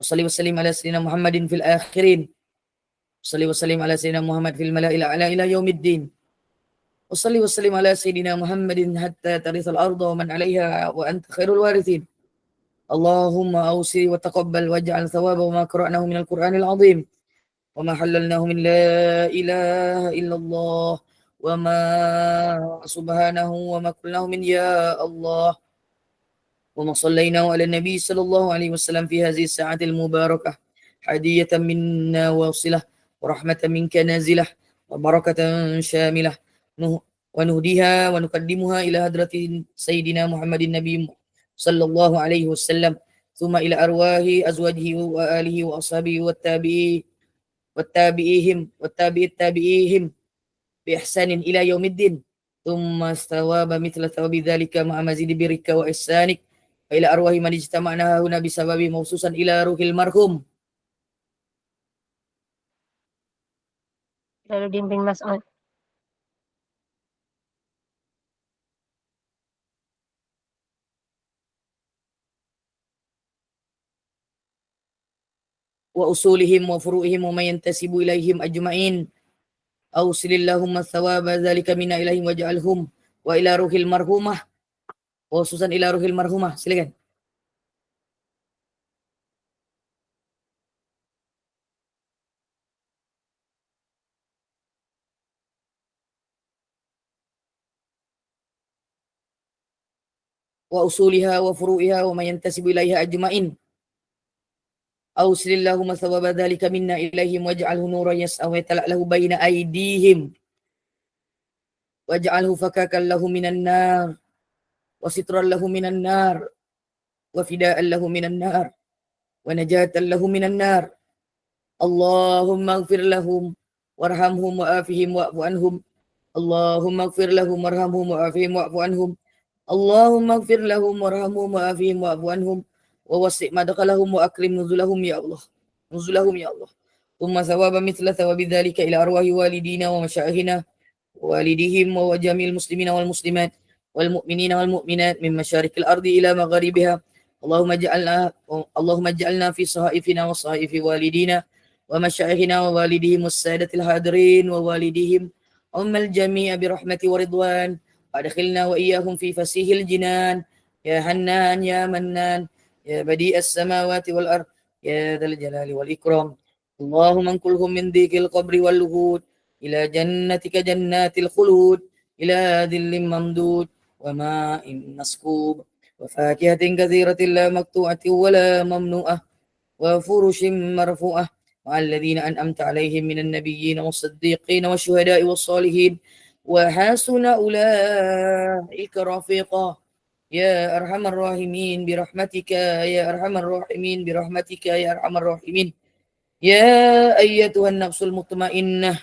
Wassalli wassalim ala sayyidina Muhammadin fil akhirin. Wassalli wassalim ala sayyidina Muhammad fil mala'il a'la ila yaumiddin. Wassalli wassalim ala sayyidina Muhammadin hatta tarithal arda wa man 'alaiha wa anta khairul warithin. Allahumma awsi wa taqabbal waj'al thawaba ma qara'nahu minal Qur'anil 'azim wa ma halalnahu min la ilaha illallah wa ma subhanahu wa ma qulnahu min ya Allah. وما صلينا على النبي صلى الله عليه وسلم في هذه الساعة المباركة هدية منا واصلة ورحمة منك نازلة وبركة شاملة ونهديها ونقدمها إلى هدرة سيدنا محمد النبي صلى الله عليه وسلم ثم إلى أرواح أزواجه وآله وأصحابه والتابعيهم بإحسان إلى يوم الدين ثم استواب مثل ثواب ذلك مع مزيد برك وإحسانك إلى أرواح من اجتمعنا هنا بسبب موصوصا إلى روح المرحوم Jalaluddin bin Mas'ud. وأصولهم وفروعهم وما ينتسب إليهم أجمعين أوصل اللهم ثواب ذلك منا إليهم واجعلهم وإلى روح المرحومة وخصوصا إلى روح المرحومة. Silakan. وأصولها وفروعها وما ينتسب إليها أجمعين أوصل اللهم ثواب ذلك منا إليهم واجعله نورا يسعى ويتلأله بين أيديهم واجعله فكاكا له من النار وسترا له من النار وفداء له من النار ونجاة له من النار. اللهم اغفر لهم وارحمهم وآفهم واعف عنهم. اللهم اغفر لهم وارحمهم وآفهم واعف عنهم. اللهم اغفر لهم وارحمهم وآفهم واعف عنهم ووسع مدخلهم وأكرم نزلهم يا الله ثم ثواب مثل ثواب ذلك إلى أرواح والدينا ومشايخنا ووالديهم وجميع المسلمين والمسلمات والمؤمنين والمؤمنات من مشارق الأرض إلى مغاربها. اللهم اجعلنا في صحائفنا وصحائف والدينا ومشايخنا ووالديهم والسادة الحاضرين ووالديهم أم الجميع برحمة ورضوان وأدخلنا وإياهم في فسيح الجنان يا حنان يا منان يا بديع السماوات والأرض يا ذا الجلال والإكرام. اللهم انقلهم من ضيق القبر واللهود إلى جنتك جنات الخلود إلى ذل ممدود وماء مسكوب وفاكهة كثيرة لا مقطوعة ولا ممنوعة وفرش مرفوعة مع الذين أنعمت عليهم من النبيين والصديقين والشهداء والصالحين وحسن أولئك رفيقا يا أرحم الراحمين برحمتك يا أرحم الراحمين برحمتك يا أرحم الراحمين. يا أيتها النفس المطمئنة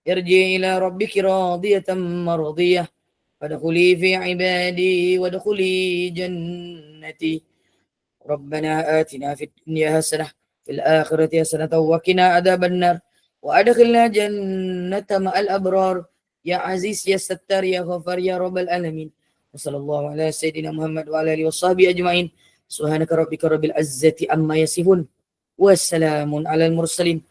ارجعي إلى ربك راضية مرضية فادخلي في عبادي وادخلي جنتي. ربنا آتنا في الدنيا حسنة في الآخرة حسنة وقنا عذاب النار وأدخلنا جنة مع الأبرار يا عزيز يا ستار يا غفار يا رب العالمين. وصلى الله على سيدنا محمد وعلى آله وصحبه أجمعين. سبحانك ربك رب العزة عما يصفون والسلام على المرسلين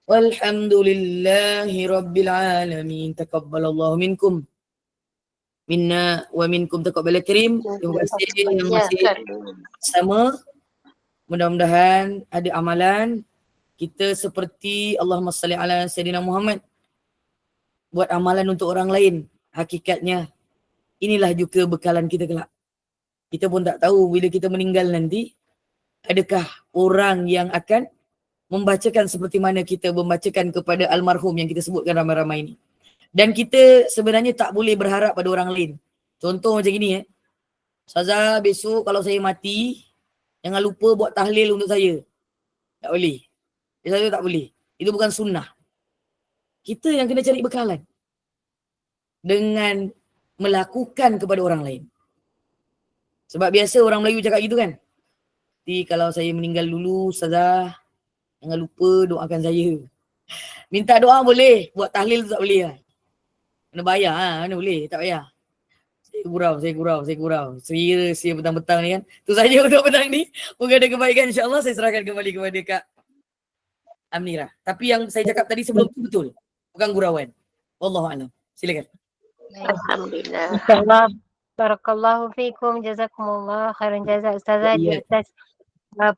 والحمد لله رب العالمين. تقبل الله منكم minna wa minkum taqabbal karim. Terima kasih yang masih sama. Mudah-mudahan ada amalan kita seperti Allahumma salli ala Sayyidina Muhammad. Buat amalan untuk orang lain. Hakikatnya inilah juga bekalan kita kelak. Kita pun tak tahu bila kita meninggal nanti adakah orang yang akan membacakan seperti mana kita membacakan kepada almarhum yang kita sebutkan ramai-ramai ini. Dan kita sebenarnya tak boleh berharap pada orang lain. Contoh macam gini Ustazah, besok kalau saya mati, jangan lupa buat tahlil untuk saya. Tak boleh. Saya tak boleh. Itu bukan sunnah. Kita yang kena cari bekalan. Dengan melakukan kepada orang lain. Sebab biasa orang Melayu cakap gitu kan. Nanti kalau saya meninggal dulu, Ustazah, jangan lupa doakan saya. Minta doa boleh, buat tahlil tu tak boleh lah. Kena bayar mana boleh, tak payah. Saya gurau. Sia petang-petang ni kan. Tu saja untuk petang ni. Moga ada kebaikan insya-Allah. Saya serahkan kembali kepada Kak Amira. Tapi yang saya cakap tadi sebelum tu betul. Bukan gurauan. Wallahu a'lam. Silakan. Alhamdulillah. InsyaAllah. Barakallahu fikum. Jazakumullah khairan jazak Ustazah di atas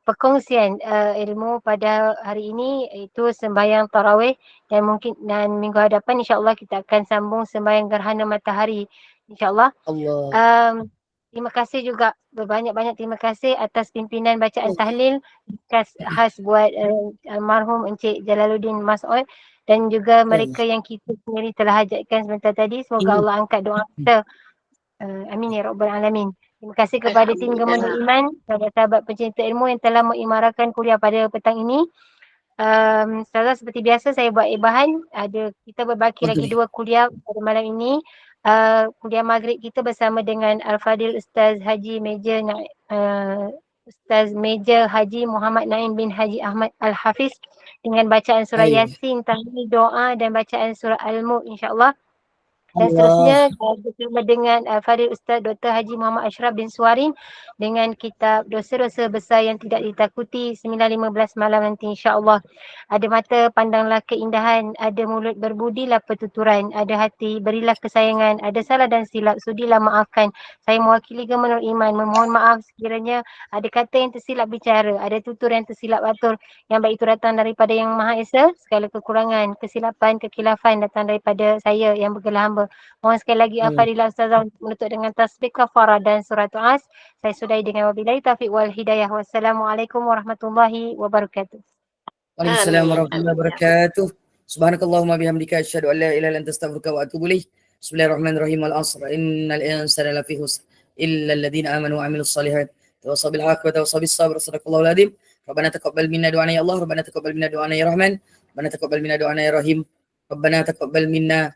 perkongsian ilmu pada hari ini, itu sembahyang tarawih, dan mungkin dan minggu hadapan insyaAllah kita akan sambung sembahyang gerhana matahari insyaAllah. Allah. Terima kasih juga, berbanyak-banyak terima kasih atas pimpinan bacaan tahlil khas buat almarhum Encik Jalaluddin Mas'ud, dan juga mereka yang kita sendiri telah hajatkan sebentar tadi. Semoga Allah angkat doa kita. Amin ya rabbal alamin. Terima kasih kepada tim Gemenur Iman, sahabat-sahabat pencinta ilmu yang telah mengimarakan kuliah pada petang ini. Ustazah, seperti biasa saya buat bahan. Kita berbaki lagi 2 kuliah pada malam ini. Kuliah maghrib kita bersama dengan Al-Fadil Ustaz Haji Major Ustaz Major Haji Muhammad Naim bin Haji Ahmad Al-Hafiz dengan bacaan surah Yasin, tahlil, doa dan bacaan surah Al-Mulk insya-Allah. Dan seterusnya bersama dengan Al-Fadil Ustaz Dr. Haji Muhammad Ashraf bin Suwarin dengan kitab Dosa-Dosa Besar yang Tidak Ditakuti 9.15 malam nanti insya-Allah. Ada mata pandanglah keindahan, ada mulut berbudilah pertuturan, ada hati berilah kesayangan, ada salah dan silap sudilah maafkan. Saya mewakili Gemenur Iman memohon maaf sekiranya ada kata yang tersilap bicara, ada tutur yang tersilap atur, yang baik itu datang daripada Yang Maha Esa. Segala kekurangan, kesilapan, kekilafan datang daripada saya yang bergelah hamba. Mohon sekali lagi Al-Fadilah Ustazah untuk menutup dengan tasbih kafarah dan surah As. Saya sudahi dengan wabillahi taufiq wal hidayah. Wassalamualaikum warahmatullahi wabarakatuh. Waalaikumsalam warahmatullahi wabarakatuh. Subhanakallahumma bihamdika asyhadu an la ilaha illa anta astaghfiruka wa atubu ilaik. Bismillahirrahmanirrahim. Al-'asr innal insana lafi khusr illa alladhina amanu wa 'amilus shalihat tawassaw bil haqqi wa tawassaw bis sabr. Sadaqallahul adzim. Rabbana taqabbal minna du'ana ya Allah, Rabbana taqabbal minna du'ana ya Rahman, Rabbana taqabbal minna du'ana ya Rahim, Rabbana taqabbal minna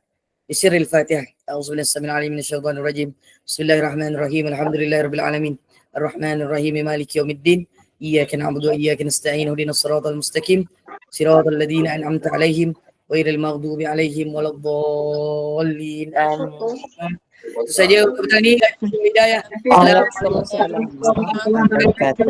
بسر الفاتحة. أعوذ بالله السميع العليم من الشيطان الرجيم. بسم الله الرحمن الرحيم. الحمد لله رب العالمين الرحمن الرحيم مالك يوم الدين إياك نعبد وإياك نستعين اهدنا الصراط المستقيم صراط الذين أنعمت عليهم غير المغضوب عليهم ولا الضالين آمين. Itu saja untuk petang ini. Hidayah. Waalaikumsalam warahmatullahi wabarakatuh.